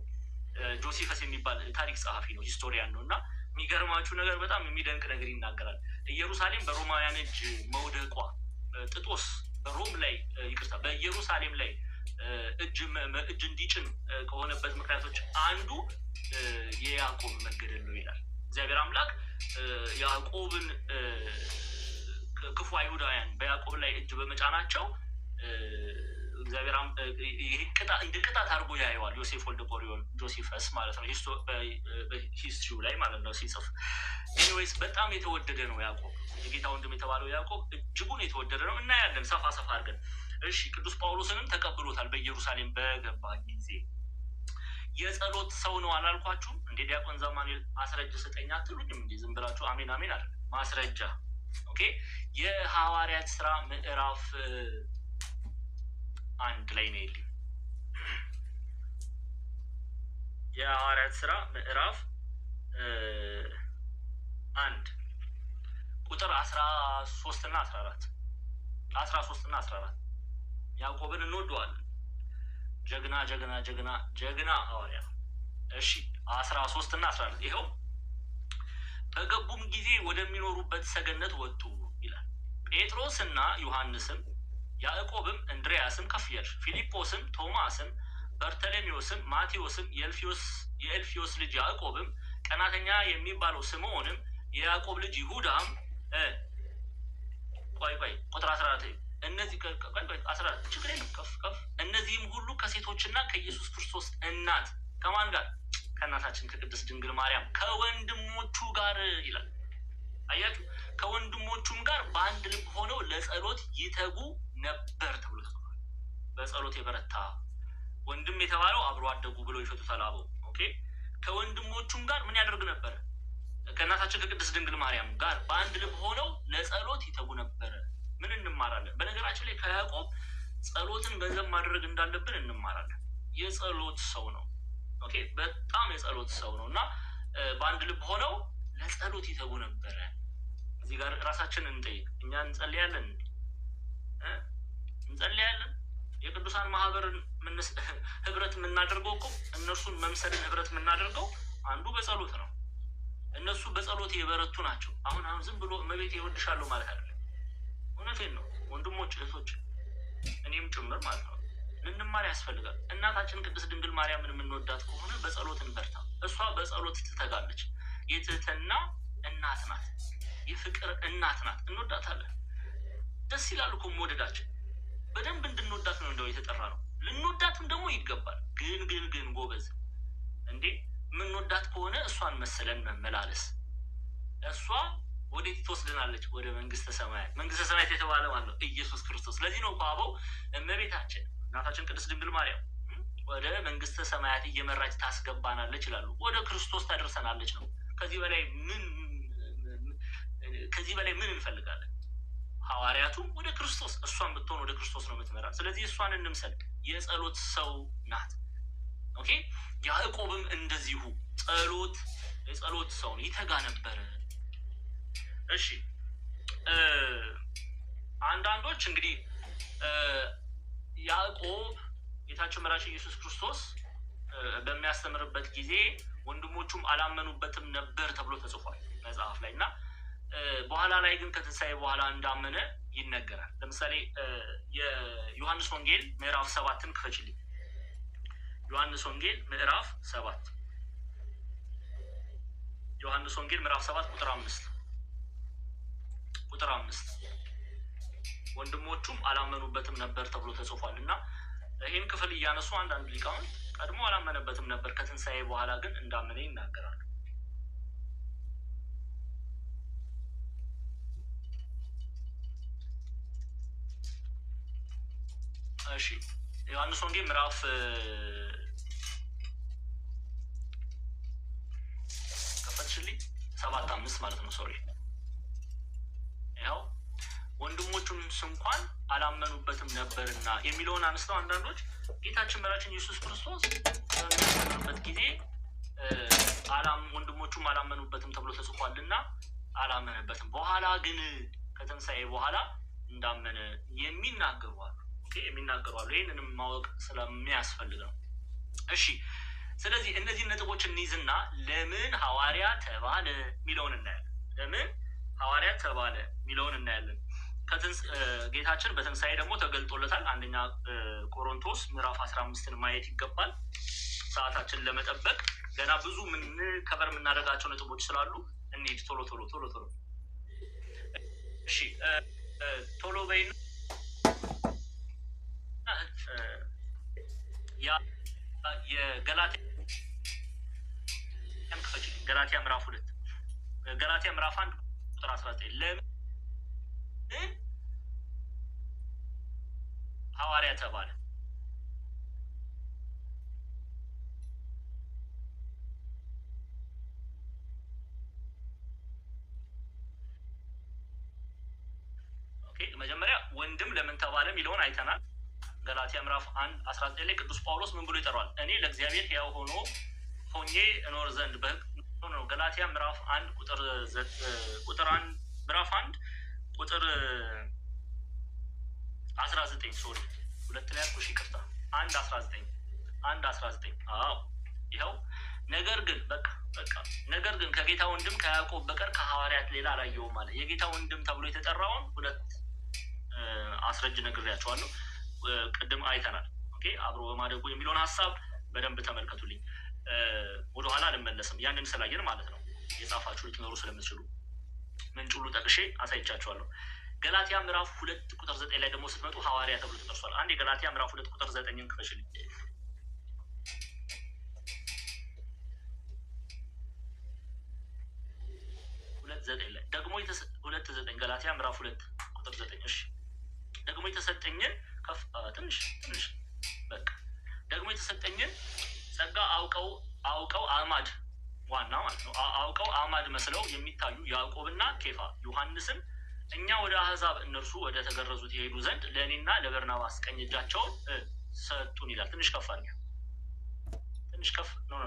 ጆሲፈስ የሚባል ታሪክ ጸሐፊ ነው፣ ሂስቶሪያን ነው እና የሚገርማችሁ ነገር በጣም የሚደንቅ ነገር ይናገራል። ኢየሩሳሌም በሮማውያን እጅ መውደቋ ጥጦስ በኢየሩሳሌም ላይ እጅ እንዲጭን ከሆነበት ምክንያቶች አንዱ የያዕቆብ መገደል ነው ይላል። እግዚአብሔር አምላክ ያዕቆብን ክፉ አይሁዳውያን በያዕቆብ ላይ እጅ በመጫናቸው እግዚአብሔር እንደ ቅጣት አድርጎ ያየዋል። ዮሴፍ ወልደ ጎርዮን ጆሲፈስ ማለት ነው በሂስትሪው ላይ ማለት ነው ሲጽፍ። ኤኒዌይስ በጣም የተወደደ ነው ያዕቆብ፣ የጌታ ወንድም የተባለው ያዕቆብ እጅጉን የተወደደ ነው። እናያለን ሰፋ አድርገን። እሺ ቅዱስ ጳውሎስንም ተቀብሎታል በኢየሩሳሌም በገባ ጊዜ። የጸሎት ሰው ነው አላልኳችሁም እንዴ? ዲያቆን ዘማኑኤል ማስረጃ ስጠኝ አትሉኝም እንዴ? ዝም ብላችሁ አሜን አሜን አለ ማስረጃ። ኦኬ የሐዋርያት ሥራ ምዕራፍ 1 ላይ ነው ይልኝ። የሐዋርያት ሥራ ምዕራፍ 1 ቁጥር 13 እና 14 ያዕቆብን እንወደዋለን። ጀግና ሐዋርያ። እሺ 13 እና 14 ይኸው በገቡም ጊዜ ወደሚኖሩበት ሰገነት ወጡ ይላል። ጴጥሮስና ዮሐንስም ያዕቆብም እንድርያስም ከፍያሽ ፊልጶስም ቶማስም በርተሎሜዎስም ማቴዎስም የእልፍዮስ ልጅ ያዕቆብም ቀናተኛ የሚባለው ስምዖንም የያዕቆብ ልጅ ይሁዳም ቁጥር 14 እነዚህ 14 ችግር የለም ከፍ እነዚህም ሁሉ ከሴቶችና ከኢየሱስ ክርስቶስ እናት ከማን ጋር? ከእናታችን ከቅድስት ድንግል ማርያም ከወንድሞቹ ጋር ይላል። አያችሁ፣ ከወንድሞቹም ጋር በአንድ ልብ ሆነው ለጸሎት ይተጉ ነበር ተብሎ ተጽፏል። በጸሎት የበረታ ወንድም የተባለው አብሮ አደጉ ብለው ይፈቱታል አበው። ኦኬ ከወንድሞቹም ጋር ምን ያደርግ ነበር? ከእናታችን ከቅድስት ድንግል ማርያም ጋር በአንድ ልብ ሆነው ለጸሎት ይተጉ ነበር። ምን እንማራለን? በነገራችን ላይ ከያዕቆብ ጸሎትን ገንዘብ ማድረግ እንዳለብን እንማራለን። የጸሎት ሰው ነው። ኦኬ በጣም የጸሎት ሰው ነው እና በአንድ ልብ ሆነው ለጸሎት ይተጉ ነበረ። እዚህ ጋር ራሳችንን እንጠይቅ። እኛ እንጸልያለን? የቅዱሳን ማህበርን ህብረት የምናደርገው እኮ እነርሱን መምሰልን ህብረት የምናደርገው አንዱ በጸሎት ነው። እነሱ በጸሎት የበረቱ ናቸው። አሁን ዝም ብሎ እመቤቴ እወድሻለሁ ማለት አይደለም። እውነቴን ነው ወንድሞች እህቶች፣ እኔም ጭምር ማለት ነው ልንማር ያስፈልጋል። እናታችን ቅድስት ድንግል ማርያምን የምንወዳት ከሆነ በጸሎት እንበርታ። እሷ በጸሎት ትተጋለች። የትህትና እናት ናት። የፍቅር እናት ናት። እንወዳታለን። ደስ ይላል እኮ መውደዳችን። በደንብ እንድንወዳት ነው እንደው የተጠራ ነው። ልንወዳትም ደግሞ ይገባል። ግን ጎበዝ እንዴ የምንወዳት ከሆነ እሷን መሰለን መመላለስ። እሷ ወዴት ትወስደናለች? ወደ መንግስተ ሰማያት። መንግስተ ሰማያት የተባለ ማለት ነው ኢየሱስ ክርስቶስ። ለዚህ ነው አበው እመቤታችን እናታችን ቅድስት ድንግል ማርያም ወደ መንግስተ ሰማያት እየመራች ታስገባናለች ይላሉ። ወደ ክርስቶስ ታደርሰናለች ነው። ከዚህ በላይ ምን እንፈልጋለን? ሐዋርያቱ ወደ ክርስቶስ፣ እሷን ብትሆን ወደ ክርስቶስ ነው የምትመራ። ስለዚህ እሷን እንምሰል። የጸሎት ሰው ናት። ኦኬ። ያዕቆብም እንደዚሁ የጸሎት ሰው ይተጋ ነበረ። እሺ አንዳንዶች እንግዲህ ያዕቆብ ጌታችን መድኃኒታችን ኢየሱስ ክርስቶስ በሚያስተምርበት ጊዜ ወንድሞቹም አላመኑበትም ነበር ተብሎ ተጽፏል መጽሐፍ ላይ እና በኋላ ላይ ግን ከትንሣኤ በኋላ እንዳመነ ይነገራል። ለምሳሌ የዮሐንስ ወንጌል ምዕራፍ 7ን ክፈችልኝ። ዮሐንስ ወንጌል ምዕራፍ 7 ዮሐንስ ወንጌል ምዕራፍ 7 ቁጥር 5 ወንድሞቹም አላመኑበትም ነበር ተብሎ ተጽፏል እና ይህን ክፍል እያነሱ አንዳንድ ሊቃውንት ቀድሞ አላመነበትም ነበር፣ ከትንሣኤ በኋላ ግን እንዳመነ ይናገራሉ። እሺ ዮሐንስ ወንጌል ምዕራፍ ከፈትሽልኝ 7:5 ማለት ነው። ሶሪ ያው ወንድሞቹም እንኳን አላመኑበትም ነበርና የሚለውን አንስተው አንዳንዶች ጌታችን መድኃኒታችን ኢየሱስ ክርስቶስ በሚያስተምርበት ጊዜ ወንድሞቹም አላመኑበትም ተብሎ ተጽፏልና አላመነበትም፣ በኋላ ግን ከትንሣኤ በኋላ እንዳመነ የሚናገሩ አሉ። ይህንንም ማወቅ ስለሚያስፈልግ ነው። እሺ ስለዚህ እነዚህን ነጥቦች እንይዝና ለምን ሐዋርያ ተባለ የሚለውን እናያለን። ጌታችን በትንሣኤ ደግሞ ተገልጦለታል። አንደኛ ቆሮንቶስ ምዕራፍ 15ን ማየት ይገባል። ሰዓታችን ለመጠበቅ ገና ብዙ ከበር የምናደርጋቸው ነጥቦች ስላሉ እንሂድ ቶሎ። እሺ ቶሎ በይና ገላትያ ምዕራፍ 2 ገላትያ ምዕራፍ 1 ቁጥር 19 ለምን ሐዋርያ ተባለ? መጀመሪያ ወንድም ለምን ተባለ የሚለውን አይተናል። ገላትያ ምዕራፍ 1:19 ላይ ቅዱስ ጳውሎስ ምን ብሎ ይጠራዋል? እኔ ለእግዚአብሔር ሕያው ሆኜ እኖር ዘንድ በሕግ ነው። ገላትያ ምዕራፍ 1 ቁጥር 19 ሶሪ 2 ላይ ያልኩሽ ይቅርታ 1:19 አዎ ይኸው ነገር ግን ከጌታ ወንድም ከያዕቆብ በቀር ከሐዋርያት ሌላ አላየሁም ማለት የጌታ ወንድም ተብሎ የተጠራውን ሁለት አስረጅ ነግሬያቸዋለሁ። ቅድም አይተናል። ኦኬ አብሮ በማደጉ የሚለውን ሐሳብ በደንብ ተመልከቱልኝ። ወደኋላ አልመለስም፣ ያንን ስላየን ማለት ነው። የጻፋችሁ ልትኖሩ ስለምትችሉ ምንጭ ሁሉ ጠቅሼ አሳይቻችኋለሁ። ገላትያ ምዕራፍ 2 ቁጥር 9 ላይ ደግሞ ስትመጡ ሐዋርያ ተብሎ ተጠርሷል። አንድ የገላትያ ምዕራፍ 2 ቁጥር 9ን ክፈሽልኝ። 2:9 ላይ ደግሞ 2:9 ገላትያ ምዕራፍ 2 ቁጥር 9 እሺ ደግሞ የተሰጠኝን ትንሽ በቃ ደግሞ የተሰጠኝን ጸጋ አውቀው አዕማድ ዋና ማለት ነው አውቀው አዕማድ መስለው የሚታዩ ያዕቆብና ኬፋ ዮሐንስን እኛ ወደ አሕዛብ እነርሱ ወደ ተገረዙት ይሄዱ ዘንድ ለእኔና ለበርናባስ ቀኝ እጃቸውን ሰጡን ይላል። ትንሽ ከፍ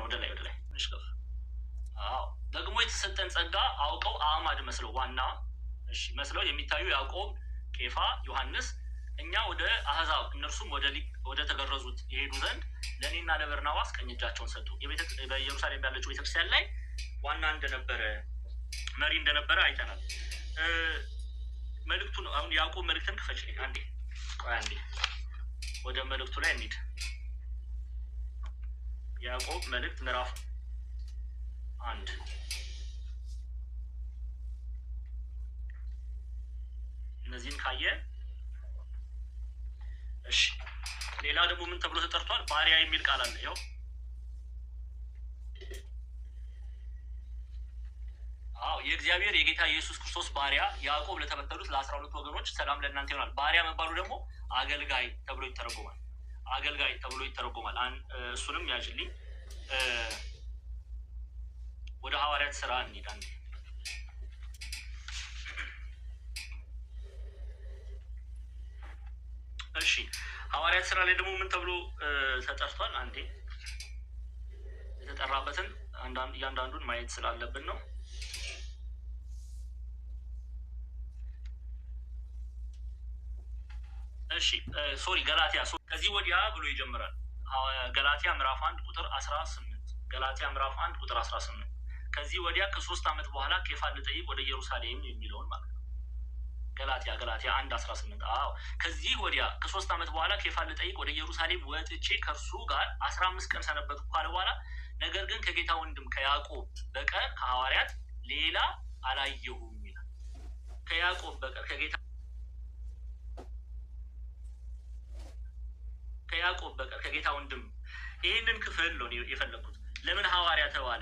ወደ ላይ ትንሽ ከፍ። አዎ ደግሞ የተሰጠን ጸጋ አውቀው አዕማድ መስለው ዋና መስለው የሚታዩ ያዕቆብ፣ ኬፋ፣ ዮሐንስ እኛ ወደ አሕዛብ እነርሱም ወደ ተገረዙት ይሄዱ ዘንድ ለእኔና ለበርናባስ ቀኝ እጃቸውን ሰጡ። በኢየሩሳሌም ያለችው ቤተክርስቲያን ላይ ዋና እንደነበረ መሪ እንደነበረ አይተናል። መልእክቱ ነው። አሁን ያዕቆብ መልእክትን ክፈች አንዴ ወደ መልእክቱ ላይ እንሂድ። ያዕቆብ መልእክት ምዕራፍ 1 እነዚህን ካየ እሺ ሌላ ደግሞ ምን ተብሎ ተጠርቷል? ባሪያ የሚል ቃል አለ። ይኸው የእግዚአብሔር የጌታ ኢየሱስ ክርስቶስ ባሪያ ያዕቆብ ለተበተሉት ለ12 ወገኖች ሰላም ለእናንተ ይሆናል። ባሪያ መባሉ ደግሞ አገልጋይ ተብሎ ይተረጎማል። አገልጋይ ተብሎ ይተረጎማል። እሱንም ያዥልኝ። ወደ ሐዋርያት ሥራ እንሄዳለን። እሺ ሐዋርያት ሥራ ላይ ደግሞ ምን ተብሎ ተጠርቷል? አንዴ የተጠራበትን እያንዳንዱን ማየት ስላለብን ነው። እሺ ሶሪ ገላትያ ከዚህ ወዲያ ብሎ ይጀምራል። ገላትያ ምዕራፍ 1 ቁጥር 18 ገላትያ ምዕራፍ 1 ቁጥር 18 ከዚህ ወዲያ ከ3 ዓመት በኋላ ኬፋን ልጠይቅ ወደ ኢየሩሳሌም የሚለውን ማለት ነው። ገላትያ 1:18 አዎ ከዚህ ወዲያ ከ3 ዓመት በኋላ ኬፋን ልጠይቅ ወደ ኢየሩሳሌም ወጥቼ ከእርሱ ጋር 15 ቀን ሰነበትኩ ካለ በኋላ ነገር ግን ከጌታ ወንድም ከያዕቆብ በቀር ከሐዋርያት ሌላ አላየሁም ይላል። ከያዕቆብ በቀር ከያዕቆብ በቀር ከጌታ ወንድም። ይህንን ክፍል ነው የፈለኩት። ለምን ሐዋርያ ተባለ?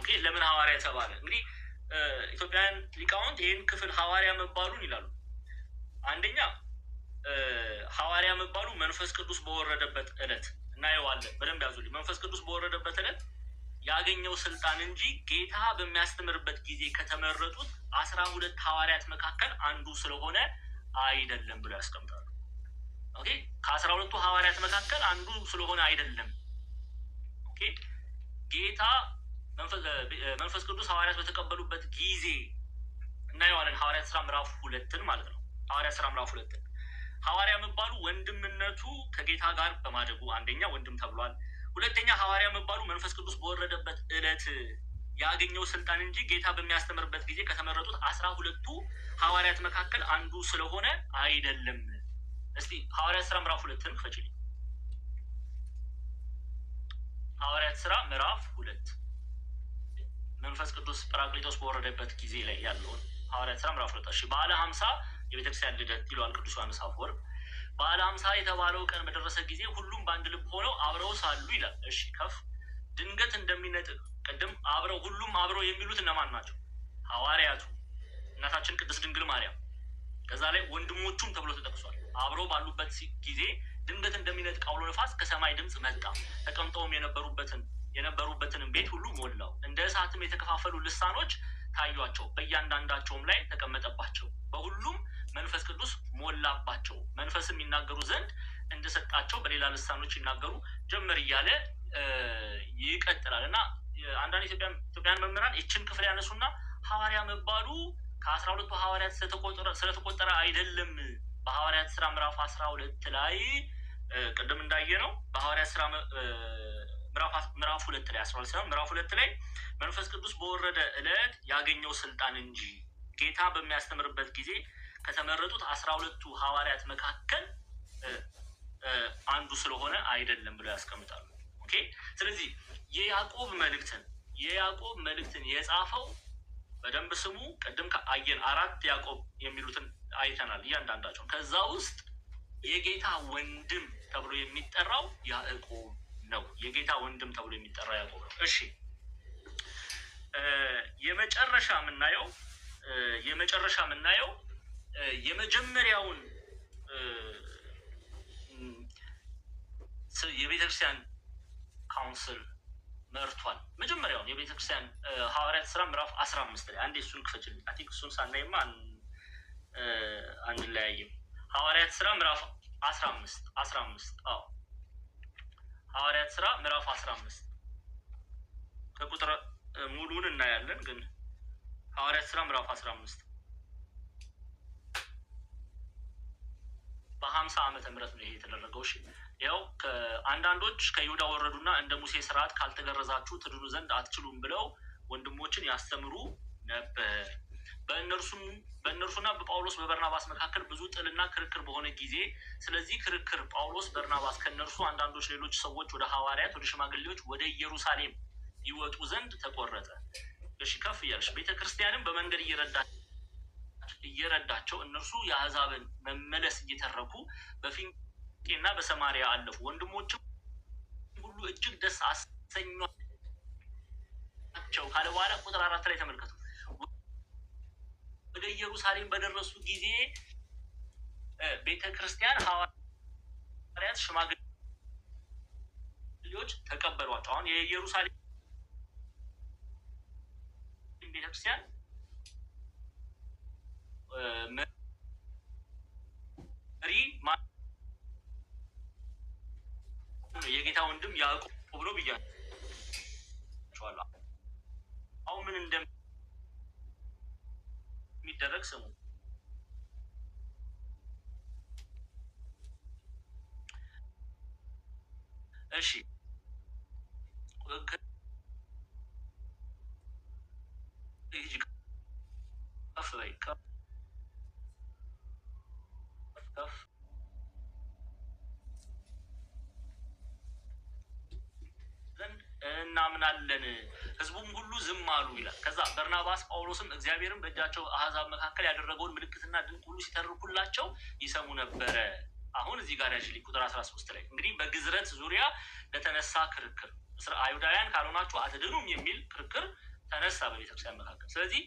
ኦኬ ለምን ሐዋርያ ተባለ? እንግዲህ ኢትዮጵያውያን ሊቃውንት ይህን ክፍል ሐዋርያ መባሉን ይላሉ። አንደኛ ሐዋርያ መባሉ መንፈስ ቅዱስ በወረደበት ዕለት እናየዋለን። በደንብ ያዙልኝ። መንፈስ ቅዱስ በወረደበት ዕለት ያገኘው ስልጣን እንጂ ጌታ በሚያስተምርበት ጊዜ ከተመረጡት 12 ሐዋርያት መካከል አንዱ ስለሆነ አይደለም ብሎ ያስቀምጣሉ። ኦኬ ከ12ቱ ሐዋርያት መካከል አንዱ ስለሆነ አይደለም። ኦኬ ጌታ መንፈስ ቅዱስ ሐዋርያት በተቀበሉበት ጊዜ እናየዋለን። ሐዋርያት ሥራ ምዕራፍ 2 ማለት ነው። ሐዋርያት ሥራ ምዕራፍ 2 ሐዋርያ መባሉ ወንድምነቱ ከጌታ ጋር በማደጉ አንደኛ ወንድም ተብሏል። ሁለተኛ ሐዋርያ መባሉ መንፈስ ቅዱስ በወረደበት ዕለት ያገኘው ስልጣን እንጂ ጌታ በሚያስተምርበት ጊዜ ከተመረጡት 12ቱ ሐዋርያት መካከል አንዱ ስለሆነ አይደለም። እስቲ ሐዋርያት ሥራ ምዕራፍ 2 ክፈችልኝ። ሐዋርያት ሥራ ምዕራፍ 2 መንፈስ ቅዱስ ጰራቅሊጦስ በወረደበት ጊዜ ላይ ያለውን ሐዋርያት ሥራ ምዕራፍ 2 እሺ በዓለ 50 የቤተክርስቲያን ልደት ይለዋል ቅዱስ ዮሐንስ አፈወርቅ። በዓለ 50 የተባለው ቀን በደረሰ ጊዜ ሁሉም በአንድ ልብ ሆነው አብረው ሳሉ ይላል። እሺ ከፍ ድንገት እንደሚነጥቅ ቅድም ሁሉም አብረው የሚሉት እነማን ናቸው? ሐዋርያቱ፣ እናታችን ቅድስት ድንግል ማርያም፣ ከዛ ላይ ወንድሞቹም ተብሎ ተጠቅሷል። አብረው ባሉበት ጊዜ ድንገት እንደሚነጥቅ አውሎ ነፋስ ከሰማይ ድምፅ መጣ፣ ተቀምጠውም የነበሩበትንም ቤት ሁሉ ሞላው። እንደ እሳትም የተከፋፈሉ ልሳኖች ታዩአቸው፣ በእያንዳንዳቸውም ላይ ተቀመጠባቸው። በሁሉም መንፈስ ቅዱስ ሞላባቸው፣ መንፈስም ይናገሩ ዘንድ እንደሰጣቸው በሌላ ልሳኖች ይናገሩ ጀመር እያለ ይቀጥላል። እና አንዳንድ ኢትዮጵያን መምህራን ይችን ክፍል ያነሱና ሐዋርያ መባሉ ከ12ቱ ሐዋርያት ስለተቆጠረ አይደለም። በሐዋርያት ሥራ ምዕራፍ 12 ላይ ቅድም እንዳየ ነው በሐዋርያት ሥራ ምዕራፍ 2 ላይ 12 ምዕራፍ 2 ላይ መንፈስ ቅዱስ በወረደ ዕለት ያገኘው ስልጣን እንጂ ጌታ በሚያስተምርበት ጊዜ ከተመረጡት 12ቱ ሐዋርያት መካከል አንዱ ስለሆነ አይደለም ብለው ያስቀምጣሉ። ኦኬ ስለዚህ የያዕቆብ መልእክትን የጻፈው በደንብ ስሙ። ቅድም አየን 4 ያዕቆብ የሚሉትን አይተናል እያንዳንዳቸው። ከዛ ውስጥ የጌታ ወንድም ተብሎ የሚጠራው ያዕቆብ ነው። የጌታ ወንድም ተብሎ የሚጠራው ያዕቆብ ነው። እሺ የመጨረሻ የምናየው የመጀመሪያውን የቤተክርስቲያን ካውንስል መርቷል። መጀመሪያውን የቤተክርስቲያን ሐዋርያት ሥራ ምዕራፍ 15 ላይ አንዴ እሱን ክፈችልኝ። አቲክ እሱን ሳናይማ አንለያይም። ሐዋርያት ሥራ ምዕራፍ 15 አዎ ሐዋርያት ሥራ ምዕራፍ 15 ከቁጥር ሙሉን እናያለን። ግን ሐዋርያት ሥራ ምዕራፍ 15 በ50 ዓመተ ምህረት ነው ይሄ የተደረገው። እሺ ያው አንዳንዶች ከይሁዳ ወረዱና እንደ ሙሴ ስርዓት ካልተገረዛችሁ ትድኑ ዘንድ አትችሉም ብለው ወንድሞችን ያስተምሩ ነበር። በእነርሱና በጳውሎስ በበርናባስ መካከል ብዙ ጥልና ክርክር በሆነ ጊዜ ስለዚህ ክርክር ጳውሎስ በርናባስ ከእነርሱ አንዳንዶች ሌሎች ሰዎች ወደ ሐዋርያት ወደ ሽማግሌዎች ወደ ኢየሩሳሌም ይወጡ ዘንድ ተቆረጠ። እሺ ከፍ እያለች ቤተክርስቲያንም በመንገድ እየረዳቸው እነርሱ የአሕዛብን መመለስ እየተረኩ በፊንቄና በሰማሪያ አለፉ። ወንድሞችም ሁሉ እጅግ ደስ አሰኟቸው ካለ በኋላ ቁጥር 4 ላይ ተመልከቱ። ወደ ኢየሩሳሌም በደረሱ ጊዜ ቤተክርስቲያን ሐዋርያት ሽማግሌ ልጆች ተቀበሏቸው። አሁን የኢየሩሳሌም ቤተክርስቲያን መሪ የጌታ ወንድም ያዕቆብ ብሎ ብያቸዋለሁ። አሁን ምን እንደሚደረግ ስሙ። እሺ ከፍ በይ ከፍ ዘንድ እናምናለን፣ ህዝቡም ሁሉ ዝም አሉ ይላል። ከዛ በርናባስ ጳውሎስም እግዚአብሔርም በእጃቸው አሕዛብ መካከል ያደረገውን ምልክትና ድንቅ ሁሉ ሲተርኩላቸው ይሰሙ ነበረ። አሁን እዚህ ጋር ያዥልኝ ቁጥር 13 ላይ እንግዲህ በግዝረት ዙሪያ ለተነሳ ክርክር አይሁዳውያን ካልሆናችሁ አትድኑም የሚል ክርክር ተነሳ በቤተክርስቲያን መካከል። ስለዚህ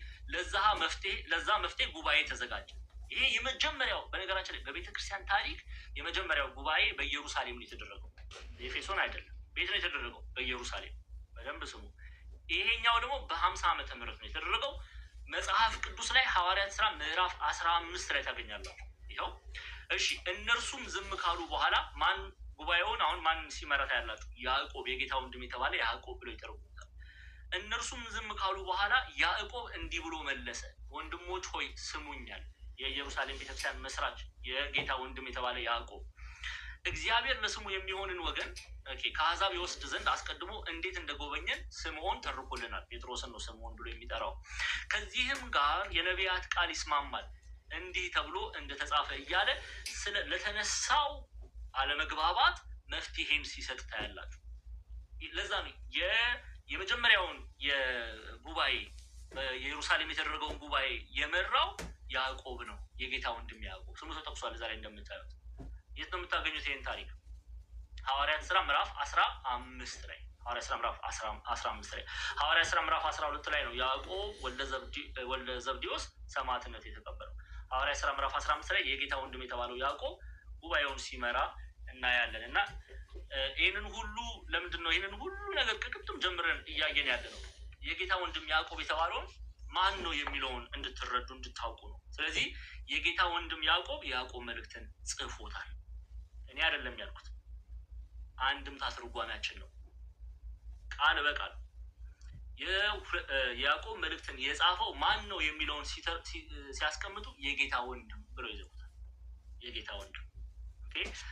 ለዛ መፍትሄ ጉባኤ ተዘጋጀ። ይሄ የመጀመሪያው በነገራችን ላይ በቤተክርስቲያን ታሪክ የመጀመሪያው ጉባኤ በኢየሩሳሌም ነው የተደረገው። ኤፌሶን አይደለም። ቤት ነው የተደረገው በኢየሩሳሌም። በደንብ ስሙ። ይሄኛው ደግሞ በ50 ዓመተ ምህረት ነው የተደረገው። መጽሐፍ ቅዱስ ላይ ሐዋርያት ሥራ ምዕራፍ 15 ላይ ታገኛላችሁ። ይኸው እሺ። እነርሱም ዝም ካሉ በኋላ ማን ጉባኤውን አሁን ማን ሲመራታ ያላችሁ? ያዕቆብ፣ የጌታ ወንድም የተባለ ያዕቆብ ብለው ይተረጉሙታል። እነርሱም ዝም ካሉ በኋላ ያዕቆብ እንዲህ ብሎ መለሰ፣ ወንድሞች ሆይ ስሙኛል። የኢየሩሳሌም ቤተክርስቲያን መስራች የጌታ ወንድም የተባለ ያዕቆብ እግዚአብሔር ለስሙ የሚሆንን ወገን ከአሕዛብ ይወስድ ዘንድ አስቀድሞ እንዴት እንደጎበኘን ስምዖን ተርኮልናል። ጴጥሮስን ነው ስምዖን ብሎ የሚጠራው። ከዚህም ጋር የነቢያት ቃል ይስማማል፣ እንዲህ ተብሎ እንደተጻፈ እያለ ለተነሳው አለመግባባት መፍትሄን ሲሰጥ ታያላችሁ። ለዛ ነው የመጀመሪያውን የጉባኤ በኢየሩሳሌም የተደረገውን ጉባኤ የመራው ያዕቆብ ነው። የጌታ ወንድም ያዕቆብ ስሙ ተጠቅሷል። ዛሬ እንደምታዩት የት ነው የምታገኙት ይህን ታሪክ? ሐዋርያት ሥራ ምዕራፍ 15 ላይ ሐዋርያት ሥራ ምዕራፍ 15 ላይ ሐዋርያት ሥራ ምዕራፍ 12 ላይ ነው ያዕቆብ ወልደ ዘብዴዎስ ሰማዕትነት የተቀበለው። ሐዋርያት ሥራ ምዕራፍ 15 ላይ የጌታ ወንድም የተባለው ያዕቆብ ጉባኤውን ሲመራ እናያለን። እና ይህንን ሁሉ ለምንድን ነው ይህንን ሁሉ ነገር ከቅድም ጀምረን እያየን ያለ ነው? የጌታ ወንድም ያዕቆብ የተባለውን ማን ነው የሚለውን እንድትረዱ እንድታውቁ ነው። ስለዚህ የጌታ ወንድም ያዕቆብ የያዕቆብ መልእክትን ጽፎታል። እኔ አይደለም ያልኩት፣ አንድምታ ትርጓሜያችን ነው። ቃል በቃል የያዕቆብ መልእክትን የጻፈው ማን ነው የሚለውን ሲያስቀምጡ የጌታ ወንድም ብለው ይዘውታል። የጌታ ወንድም።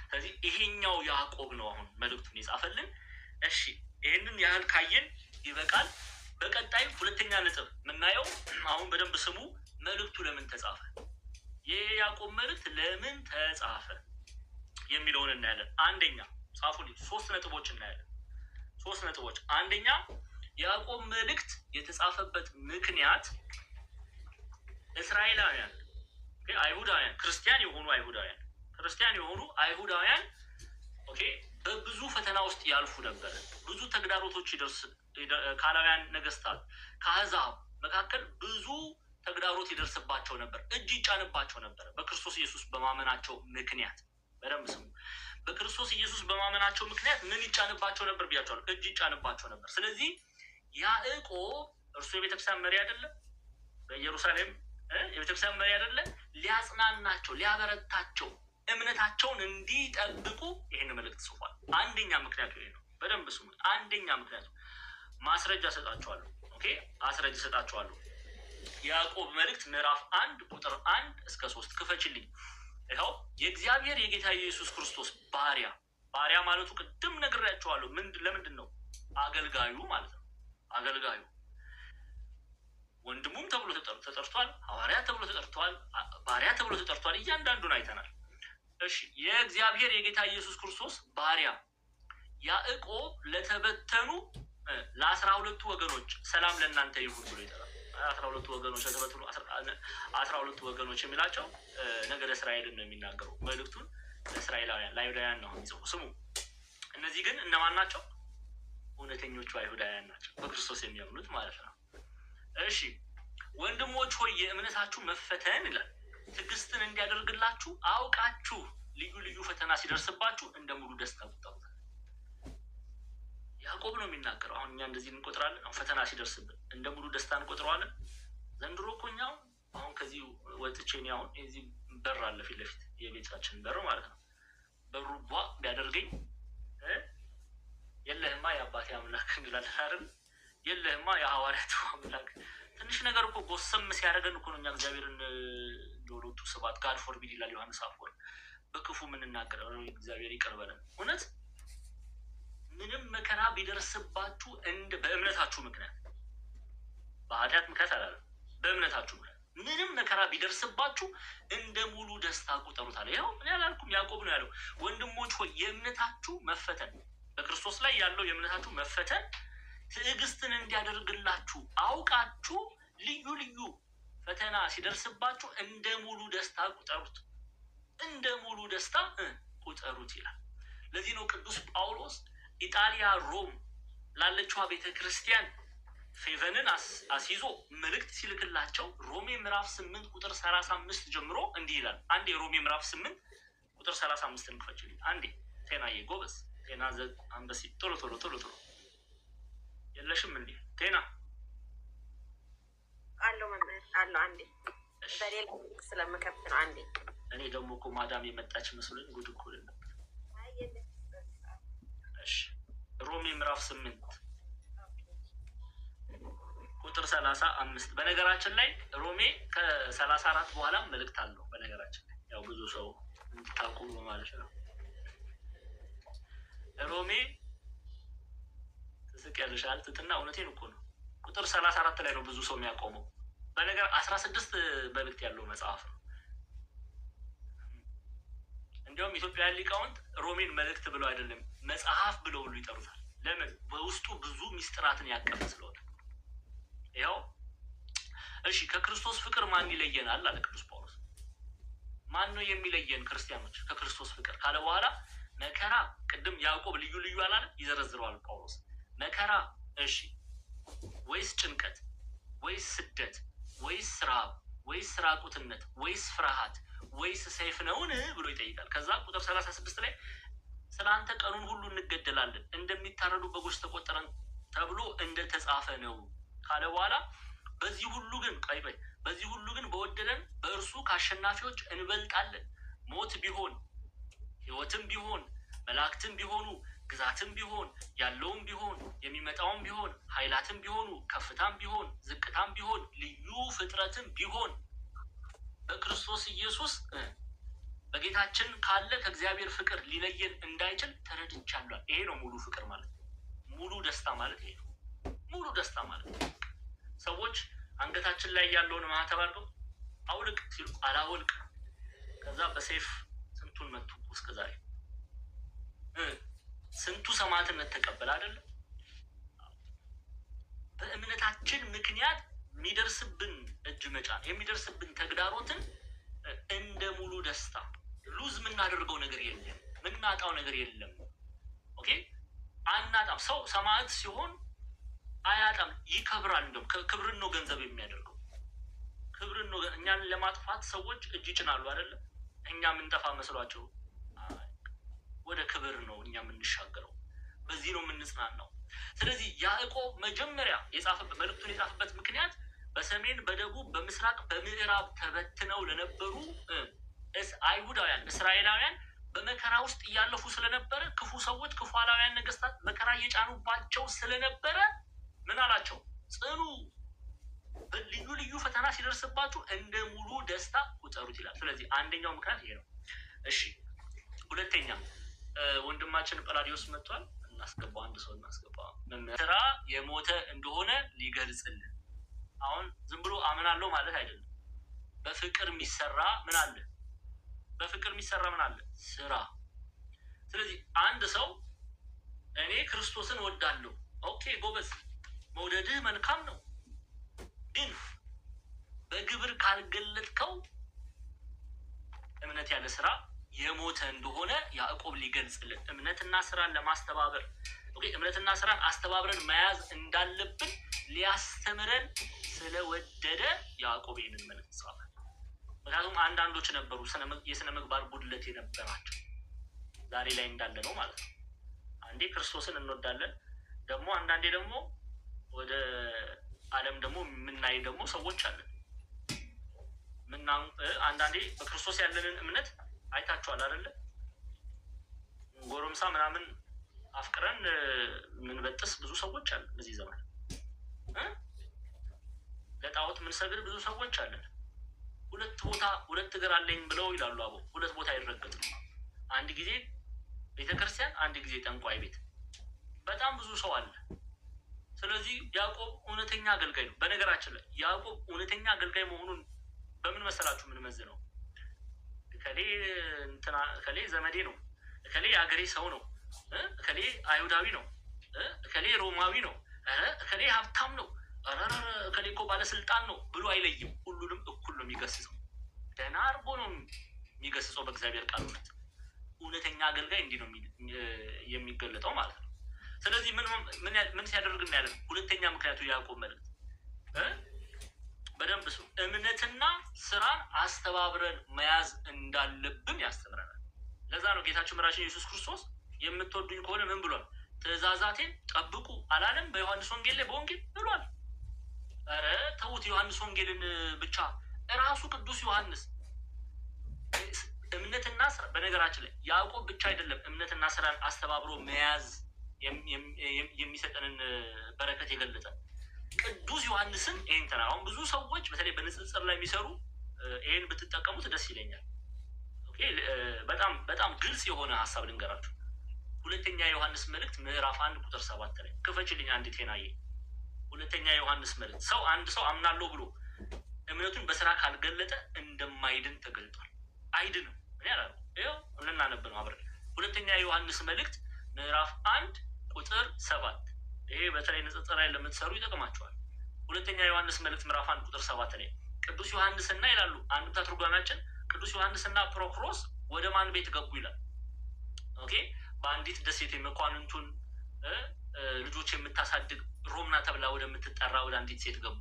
ስለዚህ ይሄኛው ያዕቆብ ነው አሁን መልእክቱን የጻፈልን። እሺ ይህንን ያህል ካየን ይበቃል። በቀጣይ ሁለተኛ ነጥብ የምናየው አሁን በደንብ ስሙ፣ መልእክቱ ለምን ተጻፈ፣ የያዕቆብ መልእክት ለምን ተጻፈ የሚለውን እናያለን። አንደኛ ጻፉልኝ፣ 3 ነጥቦች እናያለን። 3 ነጥቦች። አንደኛ የያዕቆብ መልእክት የተጻፈበት ምክንያት እስራኤላውያን አይሁዳውያን ክርስቲያን የሆኑ አይሁዳውያን በብዙ ፈተና ውስጥ ያልፉ ነበር። ብዙ ተግዳሮቶች ካላውያን ነገስታት ከአሕዛብ መካከል ብዙ ተግዳሮት ይደርስባቸው ነበር። እጅ ይጫንባቸው ነበር በክርስቶስ ኢየሱስ በማመናቸው ምክንያት። በደንብ ስሙ። በክርስቶስ ኢየሱስ በማመናቸው ምክንያት ምን ይጫንባቸው ነበር ብያቸዋለሁ? እጅ ይጫንባቸው ነበር። ስለዚህ ያዕቆብ እርሱ የቤተክርስቲያን መሪ አይደለም? በኢየሩሳሌም የቤተክርስቲያን መሪ አይደለም? ሊያጽናናቸው፣ ሊያበረታቸው፣ እምነታቸውን እንዲጠብቁ ይህን መልእክት ጽፏል። አንደኛ ምክንያቱ ይሄ ነው። በደንብ ስሙ። አንደኛ ምክንያቱ ማስረጃ ሰጣችኋለሁ። ማስረጃ ሰጣችኋለሁ። ያዕቆብ መልእክት ምዕራፍ 1 ቁጥር 1 እስከ 3 ክፈችልኝ። ይኸው የእግዚአብሔር የጌታ ኢየሱስ ክርስቶስ ባሪያ ማለቱ ቅድም ነግሬያችኋለሁ። ለምንድን ነው? አገልጋዩ ማለት ነው። አገልጋዩ ወንድሙም ተብሎ ተጠርቷል። ሐዋርያ ተብሎ ተጠርቷል። ባሪያ ተብሎ ተጠርቷል። እያንዳንዱን አይተናል። እሺ የእግዚአብሔር የጌታ ኢየሱስ ክርስቶስ ባሪያ ያዕቆብ ለተበተኑ ለ12 ወገኖች ሰላም ለእናንተ ይሁን ብሎ ይጠራል። 12 ወገኖች ለተበተኑ 12 ወገኖች የሚላቸው ነገደ እስራኤልን ነው የሚናገረው። መልእክቱን ለእስራኤላውያን ለአይሁዳውያን ነው የሚጽፉ። ስሙ። እነዚህ ግን እነማን ናቸው? እውነተኞቹ አይሁዳውያን ናቸው፣ በክርስቶስ የሚያምኑት ማለት ነው። እሺ ወንድሞች ሆይ የእምነታችሁ መፈተን ይላል ትዕግስትን እንዲያደርግላችሁ አውቃችሁ ልዩ ልዩ ፈተና ሲደርስባችሁ እንደ ሙሉ ደስታ ቁጠሩት። ያዕቆብ ነው የሚናገረው። አሁን እኛ እንደዚህ እንቆጥራለን። አሁን ፈተና ሲደርስብን እንደ ሙሉ ደስታ እንቆጥረዋለን። ዘንድሮ እኮ እኛ አሁን ከዚህ ወጥቼ እኔ አሁን እዚህ በር አለ ፊት ለፊት የቤታችን በር ማለት ነው። በሩ ቧ ቢያደርገኝ የለህማ የአባቴ አምላክ እንላለን አይደል? የለህማ የሐዋርያቱ አምላክ። ትንሽ ነገር እኮ ጎሰም ሲያደርገን እኮ ነው እኛ እግዚአብሔርን ለወሎቱ ስብሐት ጋድ ፎርቢድ ይላል ዮሐንስ አፈወርቅ። በክፉ የምንናገረው እግዚአብሔር ይቅር በለን። እውነት ምንም መከራ ቢደርስባችሁ በእምነታችሁ ምክንያት በኃጢአት ምክንያት አላለም፣ በእምነታችሁ ምክንያት ምንም መከራ ቢደርስባችሁ እንደ ሙሉ ደስታ ቁጠሩት አለ። ይኸው እኔ አላልኩም፣ ያዕቆብ ነው ያለው። ወንድሞች ሆይ የእምነታችሁ መፈተን፣ በክርስቶስ ላይ ያለው የእምነታችሁ መፈተን ትዕግስትን እንዲያደርግላችሁ አውቃችሁ ልዩ ልዩ ፈተና ሲደርስባችሁ እንደ ሙሉ ደስታ ቁጠሩት፣ እንደ ሙሉ ደስታ ቁጠሩት ይላል። ለዚህ ነው ቅዱስ ጳውሎስ ኢጣሊያ ሮም ላለችዋ ቤተ ክርስቲያን ፌቨንን አስይዞ መልእክት ሲልክላቸው ሮሜ ምዕራፍ 8 ቁጥር 35 ጀምሮ እንዲህ ይላል። አንዴ ሮሜ ምዕራፍ 8 ቁጥር 35 እንክፈችልኝ አንዴ። ቴናዬ ጎበዝ፣ ቴና አንበሲ፣ ቶሎ ቶሎ ቶሎ ቶሎ የለሽም እንዴ ቴና? አለው መምህር አለው። አንዴ በሌላ ስለምከፍት ነው። አንዴ እኔ ደግሞ እኮ ማዳም የመጣች መስሎኝ ጉድ እኮ ነበር። እሺ ሮሜ ምዕራፍ 8 ቁጥር 35። በነገራችን ላይ ሮሜ ከ34 በኋላ መልእክት አለው። በነገራችን ላይ ያው ብዙ ሰው እንድታውቁ ማለት ነው። ሮሜ ትስቅ ያለሻል ትትና እውነቴን እኮ ነው። ቁጥር 34 ላይ ነው ብዙ ሰው የሚያቆመው። በነገር 16 መልእክት ያለው መጽሐፍ ነው። እንዲያውም ኢትዮጵያውያን ሊቃውንት ሮሜን መልእክት ብለው አይደለም መጽሐፍ ብለው ሁሉ ይጠሩታል። ለምን? በውስጡ ብዙ ሚስጥራትን ያቀፈ ስለሆነ። ያው እሺ ከክርስቶስ ፍቅር ማን ይለየናል አለ ቅዱስ ጳውሎስ። ማን ነው የሚለየን ክርስቲያኖች ከክርስቶስ ፍቅር ካለ በኋላ መከራ፣ ቅድም ያዕቆብ ልዩ ልዩ አላለ፣ ይዘረዝረዋል ጳውሎስ። መከራ እሺ፣ ወይስ ጭንቀት፣ ወይስ ስደት፣ ወይስ ራብ፣ ወይስ ራቁትነት፣ ወይስ ፍርሃት፣ ወይስ ሰይፍ ነውን ብሎ ይጠይቃል። ከዛ ቁጥር 36 ላይ ስለ አንተ ቀኑን ሁሉ እንገደላለን፣ እንደሚታረዱ በጎች ተቆጠረን ተብሎ እንደተጻፈ ነው ካለ በኋላ በዚህ ሁሉ ግን በዚህ ሁሉ ግን በወደደን በእርሱ ከአሸናፊዎች እንበልጣለን። ሞት ቢሆን ሕይወትም ቢሆን መላእክትም ቢሆኑ ግዛትም ቢሆን ያለውም ቢሆን የሚመጣውም ቢሆን ኃይላትም ቢሆኑ ከፍታም ቢሆን ዝቅታም ቢሆን ልዩ ፍጥረትም ቢሆን በክርስቶስ ኢየሱስ በጌታችን ካለ ከእግዚአብሔር ፍቅር ሊለየን እንዳይችል ተረድቻለሁ። ይሄ ነው ሙሉ ፍቅር ማለት፣ ሙሉ ደስታ ማለት ይሄ ነው። ሙሉ ደስታ ማለት ሰዎች አንገታችን ላይ ያለውን ማህተብ አድርገው አውልቅ ሲሉ አላወልቅ፣ ከዛ በሰይፍ ስንቱን መቱ እስከዛሬ ስንቱ ሰማዕትነት ተቀበለ አይደለም። በእምነታችን ምክንያት የሚደርስብን እጅ መጫን የሚደርስብን ተግዳሮትን እንደ ሙሉ ደስታ ሉዝ የምናደርገው ነገር የለም፣ የምናጣው ነገር የለም። ኦኬ አናጣም። ሰው ሰማዕት ሲሆን አያጣም፣ ይከብራል። እንደውም ክብርን ነው ገንዘብ የሚያደርገው፣ ክብርን ነው። እኛን ለማጥፋት ሰዎች እጅ ይጭናሉ አይደለም። እኛ የምንጠፋ መስሏቸው ወደ ክብር ነው እኛ የምንሻገረው። በዚህ ነው የምንጽናናው። ስለዚህ ያዕቆብ መጀመሪያ መልእክቱን የጻፈበት ምክንያት በሰሜን፣ በደቡብ፣ በምስራቅ፣ በምዕራብ ተበትነው ለነበሩ አይሁዳውያን እስራኤላውያን በመከራ ውስጥ እያለፉ ስለነበረ ክፉ ሰዎች፣ ክፉ አላውያን ነገስታት መከራ እየጫኑባቸው ስለነበረ ምን አላቸው? ጽኑ፣ ልዩ ልዩ ፈተና ሲደርስባችሁ እንደ ሙሉ ደስታ ቁጠሩት ይላል። ስለዚህ አንደኛው ምክንያት ይሄ ነው። እሺ ሁለተኛ ወንድማችን ጳላዲዮስ መጥቷል። እናስገባው፣ አንድ ሰው እናስገባው። ስራ የሞተ እንደሆነ ሊገልጽልን። አሁን ዝም ብሎ አምናለሁ ማለት አይደለም። በፍቅር የሚሰራ ምን አለ? በፍቅር የሚሰራ ምን አለ? ስራ። ስለዚህ አንድ ሰው እኔ ክርስቶስን ወዳለሁ፣ ኦኬ ጎበዝ፣ መውደድህ መልካም ነው። ግን በግብር ካልገለጥከው እምነት ያለ ስራ የሞተ እንደሆነ ያዕቆብ ሊገልጽልን፣ እምነትና ስራን ለማስተባበር እምነትና ስራን አስተባብረን መያዝ እንዳለብን ሊያስተምረን ስለወደደ ያዕቆብ ይህንን መልእክት ጻፈ። ምክንያቱም አንዳንዶች ነበሩ የስነ ምግባር ጉድለት የነበራቸው፣ ዛሬ ላይ እንዳለ ነው ማለት ነው። አንዴ ክርስቶስን እንወዳለን፣ ደግሞ አንዳንዴ ደግሞ ወደ ዓለም ደግሞ የምናይ ደግሞ ሰዎች አለን። አንዳንዴ በክርስቶስ ያለንን እምነት አይታችኋል አይደለ? ጎረምሳ ምናምን አፍቅረን ምንበጥስ ብዙ ሰዎች አለን በዚህ ዘመን። ለጣዖት ምንሰግድ ብዙ ሰዎች አለን። ሁለት እግር አለኝ ብለው ይላሉ አቦ። ሁለት ቦታ አይረገጥም። አንድ ጊዜ ቤተክርስቲያን፣ አንድ ጊዜ ጠንቋይ ቤት። በጣም ብዙ ሰው አለ። ስለዚህ ያዕቆብ እውነተኛ አገልጋይ ነው። በነገራችን ላይ ያዕቆብ እውነተኛ አገልጋይ መሆኑን በምን መሰላችሁ የምንመዝነው? እከሌ ዘመዴ ነው፣ እከሌ የአገሬ ሰው ነው፣ እከሌ አይሁዳዊ ነው፣ እከሌ ሮማዊ ነው፣ እከሌ ሀብታም ነው፣ እከሌ እኮ ባለስልጣን ነው ብሎ አይለይም። ሁሉንም እኩል ነው የሚገስጸው። ደህና አድርጎ ነው የሚገስጸው በእግዚአብሔር ቃል። እውነተኛ አገልጋይ እንዲህ ነው የሚገለጠው ማለት ነው። ስለዚህ ምን ሲያደርግ እናያለን? ሁለተኛ ምክንያቱ ያዕቆብ መልእክት በደንብ ሰው እምነትና ስራን አስተባብረን መያዝ እንዳለብን ያስተምረናል። ለዛ ነው ጌታችን መድኃኒታችን ኢየሱስ ክርስቶስ የምትወዱኝ ከሆነ ምን ብሏል? ትእዛዛቴን ጠብቁ አላለም? በዮሐንስ ወንጌል ላይ በወንጌል ብሏል። ኧረ ተውት ዮሐንስ ወንጌልን ብቻ። እራሱ ቅዱስ ዮሐንስ እምነትና ስራ፣ በነገራችን ላይ ያዕቆብ ብቻ አይደለም እምነትና ስራን አስተባብሮ መያዝ የሚሰጠንን በረከት የገለጠ ቅዱስ ዮሐንስን ይህን ተናግሯል። አሁን ብዙ ሰዎች በተለይ በንጽጽር ላይ የሚሰሩ ይህን ብትጠቀሙት ደስ ይለኛል። በጣም ግልጽ የሆነ ሀሳብ ልንገራችሁ። ሁለተኛ ዮሐንስ መልእክት ምዕራፍ 1 ቁጥር 7 ላይ ክፈችልኝ አንድ ቴናዬ። ሁለተኛ ዮሐንስ መልእክት አንድ ሰው አምናለሁ ብሎ እምነቱን በስራ ካልገለጠ እንደማይድን ተገልጧል። አይድንም። እኔ አላልኩም። ይኸው ልናነብ ነው አብረን። ሁለተኛ ዮሐንስ መልእክት ምዕራፍ 1 ቁጥር 7። ይሄ በተለይ ንጽጽር ላይ ለምትሰሩ ይጠቅማቸዋል። ሁለተኛ ዮሐንስ መልእክት ምዕራፍ 1 ቁጥር 7 ላይ ቅዱስ ዮሐንስና ይላሉ አንድምታ ትርጓሜያችን፣ ቅዱስ ዮሐንስና ጵሮክሮስ ወደ ማን ቤት ገቡ ይላል። በአንዲት ደሴት የመኳንንቱን ልጆች የምታሳድግ ሮምና ተብላ ወደምትጠራ ወደ አንዲት ሴት ገቡ።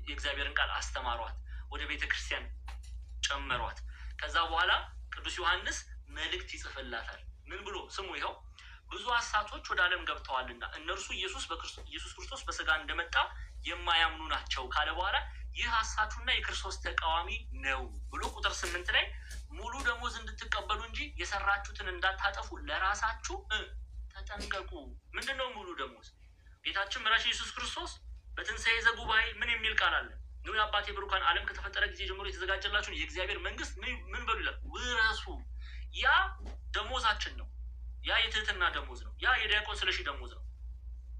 የእግዚአብሔርን ቃል አስተማሯት፣ ወደ ቤተ ክርስቲያን ጨመሯት። ከዛ በኋላ ቅዱስ ዮሐንስ መልእክት ይጽፍላታል። ምን ብሎ? ስሙ ይኸው ብዙ ሐሰቶች ወደ ዓለም ገብተዋልና እነርሱ ኢየሱስ ክርስቶስ በስጋ እንደመጣ የማያምኑ ናቸው ካለ በኋላ ይህ ሐሳቹና የክርስቶስ ተቃዋሚ ነው ብሎ ቁጥር 8 ላይ ሙሉ ደሞዝ እንድትቀበሉ እንጂ የሰራችሁትን እንዳታጠፉ ለራሳችሁ ተጠንቀቁ። ምንድነው ሙሉ ደሞዝ? ጌታችን መድኃኒታችን ኢየሱስ ክርስቶስ በትንሣኤ ዘጉባኤ ምን የሚል ቃል አለ? ነው የአባቴ ብሩካን ዓለም ከተፈጠረ ጊዜ ጀምሮ የተዘጋጀላችሁን የእግዚአብሔር መንግስት ምን በሉ ይላል? ውረሱ። ያ ደሞዛችን ነው። ያ የትህትና ደሞዝ ነው። ያ የዲያቆን ስለሺ ደሞዝ ነው።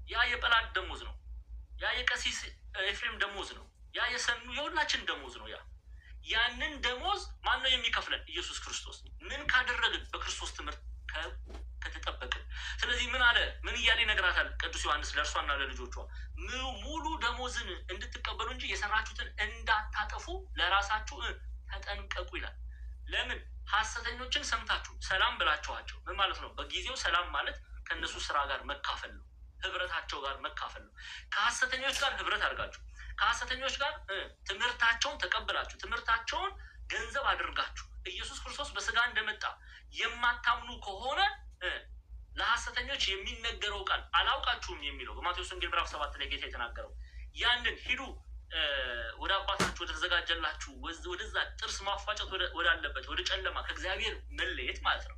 ያ የጰላድ ደሞዝ ነው። ያ የቀሲስ ኤፍሬም ደሞዝ ነው። ያ የሰኑ የሁላችን ደሞዝ ነው። ያንን ደሞዝ ማን ነው የሚከፍለን? ኢየሱስ ክርስቶስ። ምን ካደረግን? በክርስቶስ ትምህርት ከተጠበቅን። ስለዚህ ምን አለ? ምን እያለ ይነግራታል ቅዱስ ዮሐንስ ለእርሷና ለልጆቿ? ሙሉ ደሞዝን እንድትቀበሉ እንጂ የሰራችሁትን እንዳታጠፉ ለራሳችሁ ተጠንቀቁ ይላል። ለምን? ሐሰተኞችን ሰምታችሁ ሰላም ብላችኋቸው። ምን ማለት ነው? በጊዜው ሰላም ማለት ከእነሱ ስራ ጋር መካፈል ነው። ህብረታቸው ጋር መካፈል ነው። ከሐሰተኞች ጋር ህብረት አድርጋችሁ ከሐሰተኞች ጋር ትምህርታቸውን ተቀብላችሁ ትምህርታቸውን ገንዘብ አድርጋችሁ ኢየሱስ ክርስቶስ በስጋ እንደመጣ የማታምኑ ከሆነ ለሐሰተኞች የሚነገረው ቃል አላውቃችሁም የሚለው በማቴዎስ ወንጌል ምዕራፍ 7 ላይ ጌታ የተናገረው ያንን ሂዱ ወደ አባታችሁ ወደ ተዘጋጀላችሁ ወደዛ ጥርስ ማፋጨት ወዳለበት ወደ ጨለማ ከእግዚአብሔር መለየት ማለት ነው።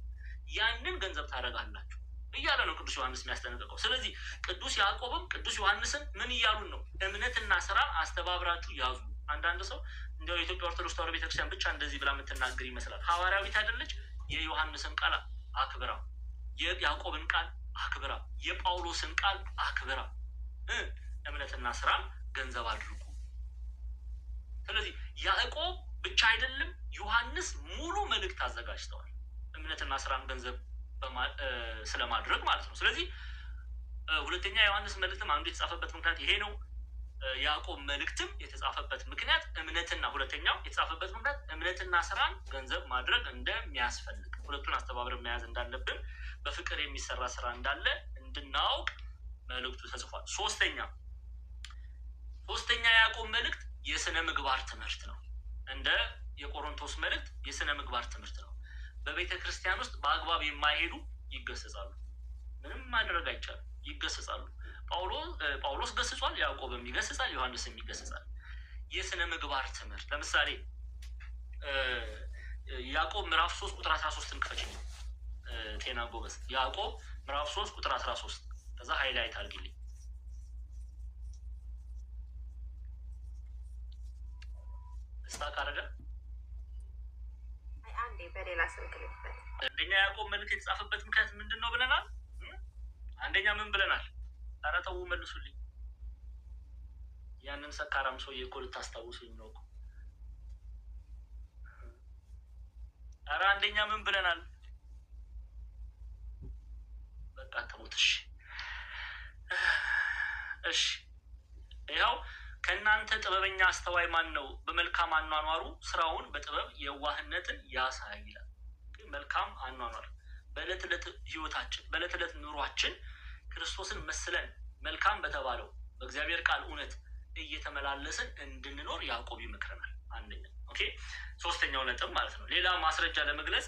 ያንን ገንዘብ ታደርጋላችሁ እያለ ነው ቅዱስ ዮሐንስ የሚያስጠነቅቀው። ስለዚህ ቅዱስ ያዕቆብም ቅዱስ ዮሐንስም ምን እያሉን ነው? እምነትና ስራ አስተባብራችሁ ያዙ። አንዳንድ ሰው እንዲያው የኢትዮጵያ ኦርቶዶክስ ተዋሕዶ ቤተክርስቲያን ብቻ እንደዚህ ብላ የምትናገር ይመስላል። ሐዋርያዊት አይደለች? የዮሐንስን ቃል አክብራ፣ የያዕቆብን ቃል አክብራ፣ የጳውሎስን ቃል አክብራ እምነትና ስራን ገንዘብ አድርጉ። ስለዚህ ያዕቆብ ብቻ አይደለም ዮሐንስ ሙሉ መልእክት አዘጋጅተዋል እምነትና ስራን ገንዘብ ስለማድረግ ማለት ነው። ስለዚህ ሁለተኛ ዮሐንስ መልእክትም አንዱ የተጻፈበት ምክንያት ይሄ ነው። ያዕቆብ መልእክትም የተጻፈበት ምክንያት ሁለተኛው የተጻፈበት ምክንያት እምነትና ስራን ገንዘብ ማድረግ እንደሚያስፈልግ፣ ሁለቱን አስተባብረን መያዝ እንዳለብን፣ በፍቅር የሚሰራ ስራ እንዳለ እንድናውቅ መልእክቱ ተጽፏል። ሶስተኛ ያዕቆብ መልእክት የስነ ምግባር ትምህርት ነው። እንደ የቆሮንቶስ መልእክት የስነ ምግባር ትምህርት ነው። በቤተ ክርስቲያን ውስጥ በአግባብ የማይሄዱ ይገሰጻሉ። ምንም ማድረግ አይቻልም፣ ይገሰጻሉ። ጳውሎስ ገስጿል፣ ያዕቆብም ይገስጻል፣ ዮሐንስም ይገስጻል። የስነ ምግባር ትምህርት ለምሳሌ ያዕቆብ ምዕራፍ 3 ቁጥር 13 ክፈች ነው ቴና ጎበዝ። ያዕቆብ ምዕራፍ 3 ቁጥር 13 ከዛ ሃይላይት አድርግልኝ። ስታክ አደረገ። አንዴ በሌላ ስልክ ልክፈት። አንደኛ ያዕቆብ መልእክት የተጻፈበት ምክንያት ምንድን ነው ብለናል? አንደኛ ምን ብለናል? ኧረ ተው መልሱልኝ። ያንን ሰካራም ሰውዬ እኮ ልታስታውሱኝ ነው እኮ። ኧረ አንደኛ ምን ብለናል? በቃ ተውት። እሺ ይኸው ከእናንተ ጥበበኛ አስተዋይ ማን ነው? በመልካም አኗኗሩ ስራውን በጥበብ የዋህነትን ያሳይ ይላል። መልካም አኗኗር በዕለት ዕለት ህይወታችን በዕለት ዕለት ኑሯችን ክርስቶስን መስለን መልካም በተባለው በእግዚአብሔር ቃል እውነት እየተመላለስን እንድንኖር ያዕቆብ ይመክረናል። አንደኛ ኦኬ። ሶስተኛው ነጥብ ማለት ነው ሌላ ማስረጃ ለመግለጽ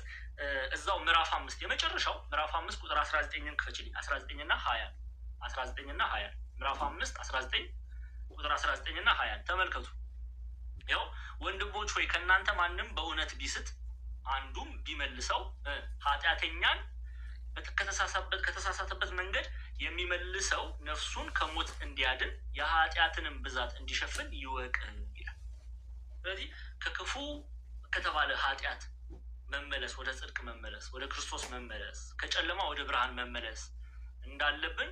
እዛው ምዕራፍ 5 የመጨረሻው ምዕራፍ 5 ቁጥር 19ን ክፈችልኝ። 19 እና 20 ምዕራፍ 5 19 ቁጥር 19 እና 20 ተመልከቱ። ያው ወንድሞች ሆይ ከእናንተ ማንም በእውነት ቢስት አንዱም ቢመልሰው ኃጢአተኛን ከተሳሳተበት መንገድ የሚመልሰው ነፍሱን ከሞት እንዲያድን የኃጢአትንም ብዛት እንዲሸፍን ይወቅ ይላል። ስለዚህ ከክፉ ከተባለ ኃጢአት መመለስ፣ ወደ ጽድቅ መመለስ፣ ወደ ክርስቶስ መመለስ፣ ከጨለማ ወደ ብርሃን መመለስ እንዳለብን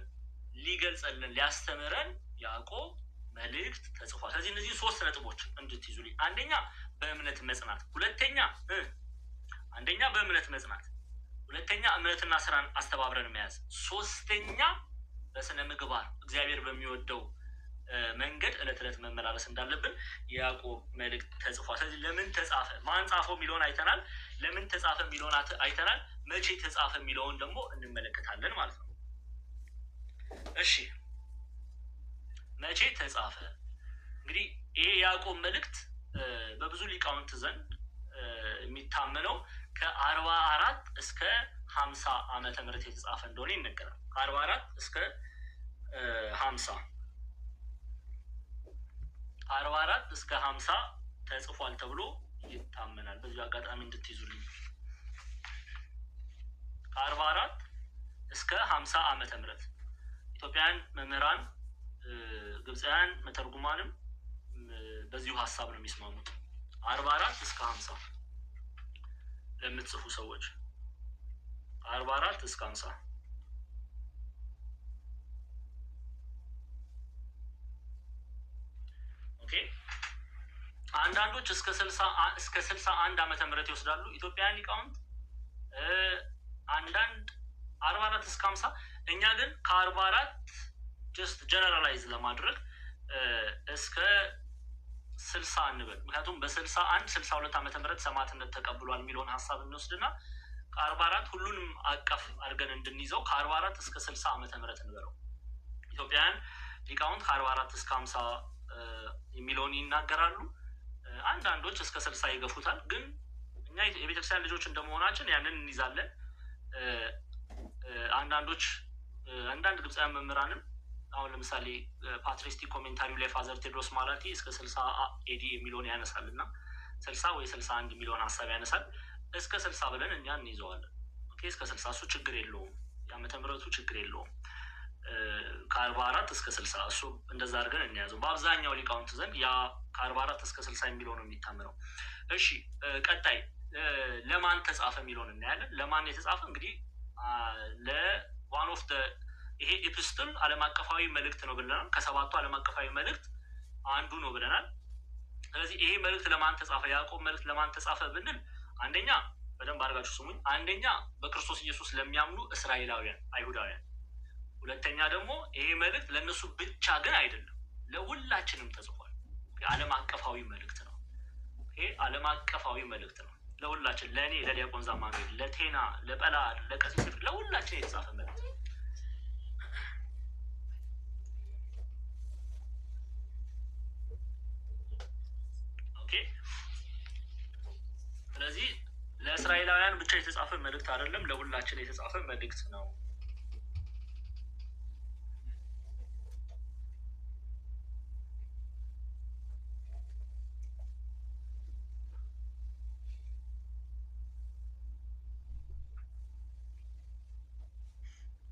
ሊገልጸልን ሊያስተምረን ያዕቆብ መልእክት ተጽፏል። ስለዚህ እነዚህ 3 ነጥቦች እንድትይዙልኝ፣ አንደኛ በእምነት መጽናት፣ አንደኛ በእምነት መጽናት፣ ሁለተኛ እምነትና ስራን አስተባብረን መያዝ፣ ሶስተኛ በስነ ምግባር እግዚአብሔር በሚወደው መንገድ ዕለት ዕለት መመላለስ እንዳለብን የያዕቆብ መልእክት ተጽፏል። ስለዚህ ለምን ተጻፈ፣ ማን ጻፈው የሚለውን አይተናል። ለምን ተጻፈ የሚለውን አይተናል። መቼ ተጻፈ የሚለውን ደግሞ እንመለከታለን ማለት ነው። እሺ መቼ ተጻፈ? እንግዲህ ይሄ ያዕቆብ መልእክት በብዙ ሊቃውንት ዘንድ የሚታመነው ከ44 እስከ 50 ዓመተ ምህረት የተጻፈ እንደሆነ ይነገራል። ከ44 እስከ 50 44 እስከ 50 ተጽፏል ተብሎ ይታመናል። በዚህ አጋጣሚ እንድትይዙልኝ ከ44 እስከ 50 ዓመተ ምህረት ኢትዮጵያውያን መምህራን ግብፃውያን መተርጉማንም በዚሁ ሀሳብ ነው የሚስማሙት። 44 እስከ 50 ለምትጽፉ ሰዎች 44 እስከ 50 ኦኬ። አንዳንዶች እስከ 61 ዓመተ ምህረት ይወስዳሉ ኢትዮጵያውያን ሊቃውንት፣ አንዳንድ 44 እስከ 50። እኛ ግን ከ44 ጀስት ጀነራላይዝ ለማድረግ እስከ 60 እንበል። ምክንያቱም በ61 62 ዓመተ ምህረት ሰማዕትነት ተቀብሏል የሚለውን ሀሳብ እንወስድና ከ44 ሁሉንም አቀፍ አድርገን እንድንይዘው ከ44 እስከ 60 ዓመተ ምህረት እንበለው። ኢትዮጵያውያን ሊቃውንት ከ44 እስከ 50 የሚለውን ይናገራሉ። አንዳንዶች እስከ 60 ይገፉታል። ግን እኛ የቤተክርስቲያን ልጆች እንደመሆናችን ያንን እንይዛለን። አንዳንድ ግብፃውያን መምህራንም አሁን ለምሳሌ ፓትሪስቲክ ኮሜንታሪው ላይ ፋዘር ቴዎድሮስ ማላቲ እስከ 60 ኤዲ የሚለውን ያነሳል እና 60 ወይ 61 የሚለውን ሀሳብ ያነሳል። እስከ 60 ብለን እኛ እንይዘዋለን። ኦኬ እስከ 60 እሱ ችግር የለውም፣ የዓመተ ምህረቱ ችግር የለውም። ከ44 እስከ 60 እሱ እንደዛ አድርገን እንያዘው። በአብዛኛው ሊቃውንት ዘንድ ያ ከ44 እስከ 60 የሚለው ነው የሚታመነው። እሺ ቀጣይ ለማን ተጻፈ የሚለውን እናያለን። ለማን የተጻፈ እንግዲህ ለዋን ኦፍ ይሄ ኤፕስትል ዓለም አቀፋዊ መልእክት ነው ብለናል። ከ7ቱ ዓለም አቀፋዊ መልእክት አንዱ ነው ብለናል። ስለዚህ ይሄ መልእክት ለማን ተጻፈ፣ ያዕቆብ መልእክት ለማን ተጻፈ ብንል አንደኛ በደንብ አድርጋችሁ ስሙኝ፣ አንደኛ በክርስቶስ ኢየሱስ ለሚያምኑ እስራኤላውያን አይሁዳውያን፣ ሁለተኛ ደግሞ ይሄ መልእክት ለእነሱ ብቻ ግን አይደለም ለሁላችንም ተጽፏል። ዓለም አቀፋዊ መልእክት ነው። ይሄ ዓለም አቀፋዊ መልእክት ነው ለሁላችን፣ ለእኔ ለዲያቆን ዛማኑኤል፣ ለቴና፣ ለጰላድ፣ ለቀሲስ ለሁላችን የተጻፈ መልእክት። ስለዚህ ለእስራኤላውያን ብቻ የተጻፈ መልእክት አይደለም፣ ለሁላችን የተጻፈ መልእክት ነው።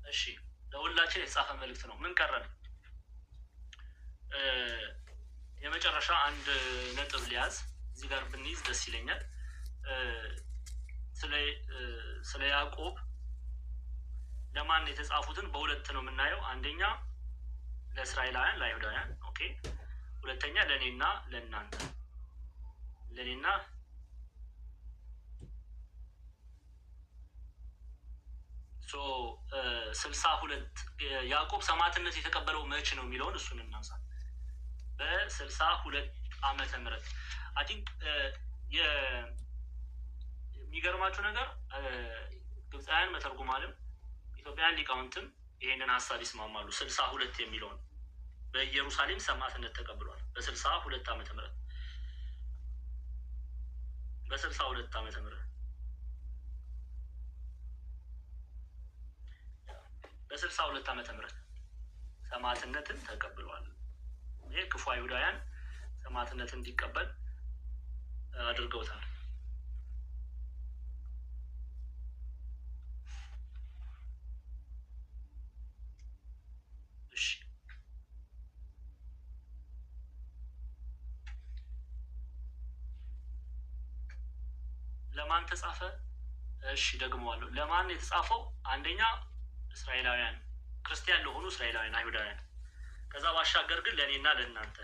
እሺ ለሁላችን የተጻፈ መልእክት ነው። ምን ቀረን? የመጨረሻ አንድ ነጥብ ሊያዝ እዚህ ጋር ብንይዝ ደስ ይለኛል። ስለ ያዕቆብ ለማን የተጻፉትን በሁለት ነው የምናየው። አንደኛ ለእስራኤላውያን ለአይሁዳውያን፣ ኦኬ። ሁለተኛ ለእኔና ለእናንተ ለእኔና ሶ 62 ያዕቆብ ሰማዕትነት የተቀበለው መቼ ነው የሚለውን እሱን እናንሳ። በ62 ዓመተ ምህረት አይ ቲንክ የሚገርማችሁ ነገር ግብፃውያን መተርጉማንም ኢትዮጵያውያን ሊቃውንትም ይሄንን ሀሳብ ይስማማሉ። 62 የሚለውን በኢየሩሳሌም ሰማዕትነት ተቀብሏል። በ62 ዓመተ ምህረት በ62 ዓመተ ምህረት በ62 ዓመተ ምህረት ሰማዕትነትን ተቀብሏል። ይሄ ክፉ አይሁዳውያን ሰማዕትነትን እንዲቀበል አድርገውታል። እሺ ለማን ተጻፈ? እሺ ደግመዋለሁ። ለማን የተጻፈው? አንደኛ እስራኤላውያን ክርስቲያን ለሆኑ እስራኤላውያን አይሁዳውያን፣ ከዛ ባሻገር ግን ለእኔና ለእናንተ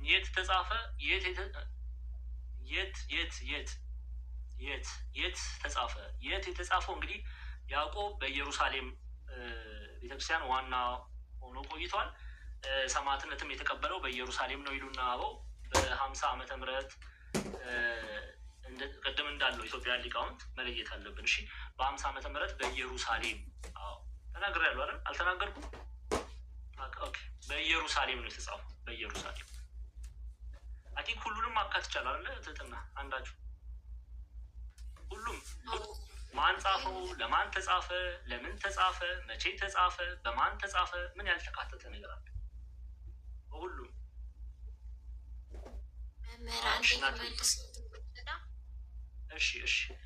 የት ተጻፈ? የት ተጻፈ? የት የተጻፈው? እንግዲህ ያዕቆብ በኢየሩሳሌም ቤተክርስቲያን ዋና ሆኖ ቆይቷል። ሰማዕትነትም የተቀበለው በኢየሩሳሌም ነው ይሉና አበው በ50 ዓመተ ምህረት ቅድም እንዳለው ኢትዮጵያውያን ሊቃውንት መለየት አለብን። እሺ በ50 ዓመተ ምህረት በኢየሩሳሌም ተናግሬያለሁ አይደል? አልተናገርኩም? ኦኬ በኢየሩሳሌም ነው የተጻፈው። በኢየሩሳሌም አይ ቲንክ ሁሉንም ማካት ይቻላል አይደል? ትትና አንዳችሁ ሁሉም ማን ጻፈው? ለማን ተጻፈ? ለምን ተጻፈ? መቼ ተጻፈ? በማን ተጻፈ? ምን ያልተካተተ ነገር አለ? በሁሉም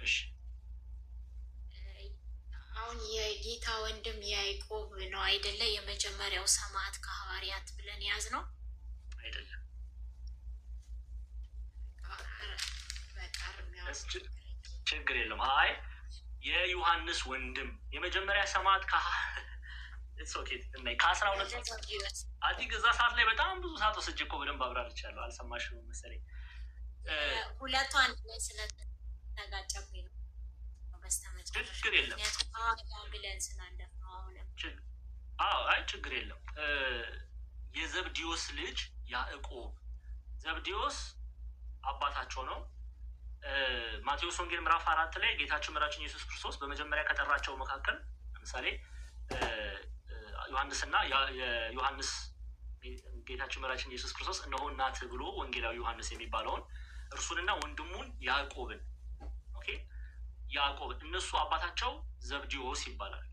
እሺ አሁን የጌታ ወንድም ያዕቆብ ነው አይደለ? የመጀመሪያው ሰማዕት ከሐዋርያት ብለን ያዝ ነው አይደለም? ችግር የለም። አይ የዮሐንስ ወንድም የመጀመሪያ ሰማዕት ከ12 አዲግ እዛ ሰዓት ላይ በጣም ብዙ ሰዓት ወስጄ እኮ በደንብ አብራርቻለሁ። አልሰማሽም መሰለኝ። ሁለቱ አንድ ላይ ስለተጋጨብኝ ነው በስተመጨረሻ። ችግር የለም ብለን ስላለፍ ነው። አሁንም አይ ችግር የለም። የዘብዲዮስ ልጅ ያዕቆብ፣ ዘብዲዮስ አባታቸው ነው። ማቴዎስ ወንጌል ምዕራፍ 4 ላይ ጌታችን መድኃኒታችን ኢየሱስ ክርስቶስ በመጀመሪያ ከጠራቸው መካከል ለምሳሌ ዮሐንስና የዮሐንስ ጌታችን መድኃኒታችን ኢየሱስ ክርስቶስ እነሆ እናትህ ብሎ ወንጌላዊ ዮሐንስ የሚባለውን እርሱንና ወንድሙን ያዕቆብን ያዕቆብን እነሱ አባታቸው ዘብዲዮስ ይባላል።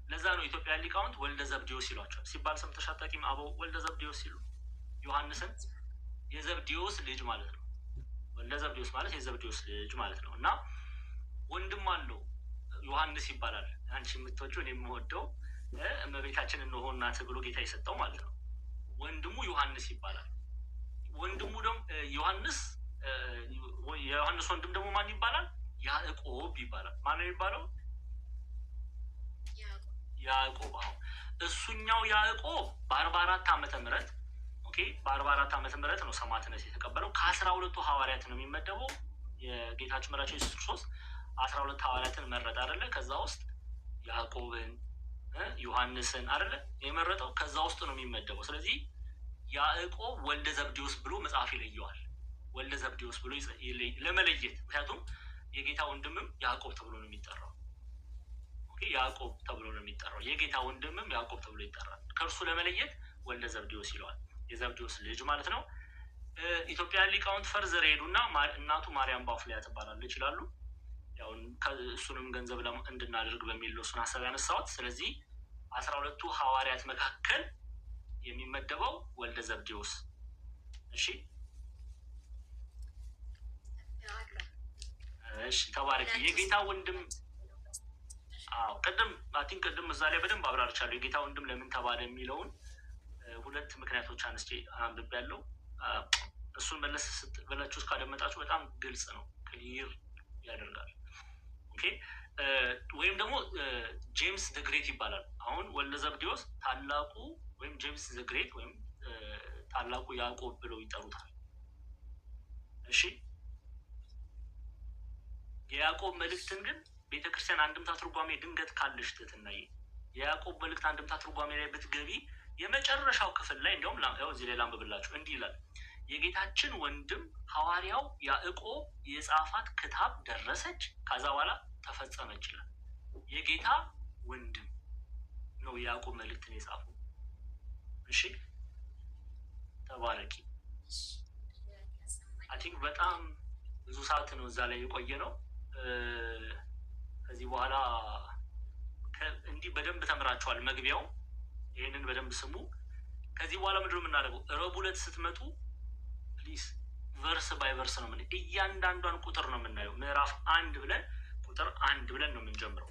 ለዛ ነው ኢትዮጵያ ሊቃውንት ወልደ ዘብዲዮስ ይሏቸዋል። ሲባል ሰምተሽ አታውቂም? አበው ወልደ ዘብዲዮስ ሲሉ ዮሐንስን የዘብዲዮስ ልጅ ማለት ነው። ወልደ ዘብዲዮስ ማለት የዘብዲዮስ ልጅ ማለት ነው። እና ወንድም አለው ዮሐንስ ይባላል። አንቺ የምትወጂው እኔ የምወደው እመቤታችን እነሆ እናትህ ብሎ ጌታ የሰጠው ማለት ነው። ወንድሙ ዮሐንስ ይባላል። ወንድሙ ደግሞ የዮሐንስ ወንድም ደግሞ ማን ይባላል? ያዕቆብ ይባላል። ማን ነው የሚባለው? ያዕቆብ። አሁን እሱኛው ያዕቆብ በ44 ዓመተ ምህረት በ44 ዓመተ ምህረት ነው ሰማዕትነት የተቀበለው። ከ12ቱ ሐዋርያት ነው የሚመደበው። የጌታችን መድኃኒታችን ኢየሱስ ክርስቶስ 12 ሐዋርያትን መረጠ አይደለ? ከዛ ውስጥ ያዕቆብን ዮሐንስን አይደለ የመረጠው? ከዛ ውስጥ ነው የሚመደበው። ስለዚህ ያዕቆብ ወልደ ዘብዲዮስ ብሎ መጽሐፍ ይለየዋል። ወልደ ዘብዲዮስ ብሎ ለመለየት፣ ምክንያቱም የጌታ ወንድምም ያዕቆብ ተብሎ ነው የሚጠራው። ያዕቆብ ተብሎ ነው የሚጠራው። የጌታ ወንድምም ያዕቆብ ተብሎ ይጠራል። ከእርሱ ለመለየት ወልደ ዘብዲዮስ ይለዋል። የዘብዲዮስ ልጅ ማለት ነው። ኢትዮጵያን ሊቃውንት ፈርዘር ሄዱና እናቱ ማርያም ባፍሊያ ትባላለች ይችላሉ። ያው እሱንም ገንዘብ እንድናደርግ በሚል ነው እሱን ሀሳብ ያነሳሁት። ስለዚህ 12ቱ ሐዋርያት መካከል የሚመደበው ወልደ ዘብዲዮስ እሺ እሺ ተባረክ። የጌታ ወንድም ቅድም ቅድም እዛ ላይ በደንብ አብራርቻለሁ። የጌታ ወንድም ለምን ተባለ የሚለውን ሁለት ምክንያቶች አንስቼ አንብቤያለሁ። እሱን መለስ ብላችሁ ካደመጣችሁ በጣም ግልጽ ነው፣ ክሊር ያደርጋል። ኦኬ ወይም ደግሞ ጄምስ ዘ ግሬት ይባላል። አሁን ወልደ ዘብዴዎስ ታላቁ ወይም ጄምስ ዘ ግሬት ወይም ታላቁ ያዕቆብ ብለው ይጠሩታል። እሺ የያዕቆብ መልእክትን ግን ቤተክርስቲያን አንድምታ ትርጓሜ ድንገት ካለሽ ትትናይ የያዕቆብ መልእክት አንድምታ ትርጓሜ ላይ ብትገቢ የመጨረሻው ክፍል ላይ እንዲያውም ያው እዚህ ላይ ላንብብላችሁ። እንዲህ ይላል፣ የጌታችን ወንድም ሐዋርያው ያዕቆብ የጻፋት ክታብ ደረሰች፣ ከዛ በኋላ ተፈጸመች ይላል። የጌታ ወንድም ነው የያዕቆብ መልእክትን የጻፈው። እሺ ተባረኪ። አይ ቲንክ በጣም ብዙ ሰዓት ነው እዛ ላይ የቆየ ነው። ከዚህ በኋላ እንዲህ በደንብ ተምራችኋል። መግቢያው ይህንን በደንብ ስሙ። ከዚህ በኋላ ምንድን ነው የምናደርገው? ረቡዕ ዕለት ስትመጡ ፕሊዝ ቨርስ ባይ ቨርስ ነው እያንዳንዷን ቁጥር ነው የምናየው። ምዕራፍ 1 ብለን ቁጥር 1 ብለን ነው የምንጀምረው።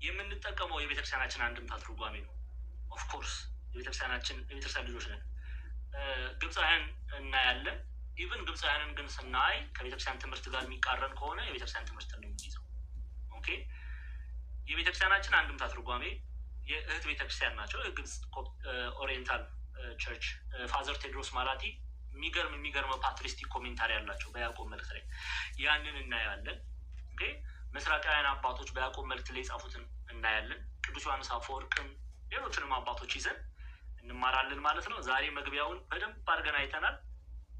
የምንጠቀመው የቤተክርስቲያናችን አንድምታ ትርጓሜ ነው። ኦፍኮርስ የቤተክርስቲያን ልጆች ነን። ግብፃውያን እናያለን። ኢቨን ግብፃውያንን ግን ስናይ ከቤተክርስቲያን ትምህርት ጋር የሚቃረን ከሆነ የቤተክርስቲያን ትምህርት ነው የሚይዘው። ኦኬ የቤተክርስቲያናችን አንድምታ ትርጓሜ የእህት ቤተክርስቲያን ናቸው። የግብፅ ኦሪየንታል ቸርች ፋዘር ቴድሮስ ማላቲ የሚገርም ፓትሪስቲክ ኮሜንታሪ ያላቸው በያዕቆብ መልእክት ላይ ያንን እናያለን። ኦኬ ምስራቃውያን አባቶች በያዕቆብ መልእክት ላይ የጻፉትን እናያለን። ቅዱስ ዮሐንስ አፈወርቅን ሌሎችንም አባቶች ይዘን እንማራለን ማለት ነው። ዛሬ መግቢያውን በደንብ አድርገን አይተናል።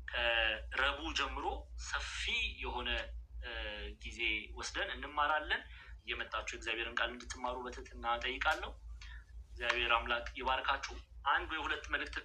ከረቡዕ ጀምሮ ሰፊ የሆነ ጊዜ ወስደን እንማራለን። እየመጣችሁ እግዚአብሔርን ቃል እንድትማሩ በትህትና እጠይቃለሁ። እግዚአብሔር አምላክ ይባርካችሁ። አንድ ወይ ሁለት መልእክት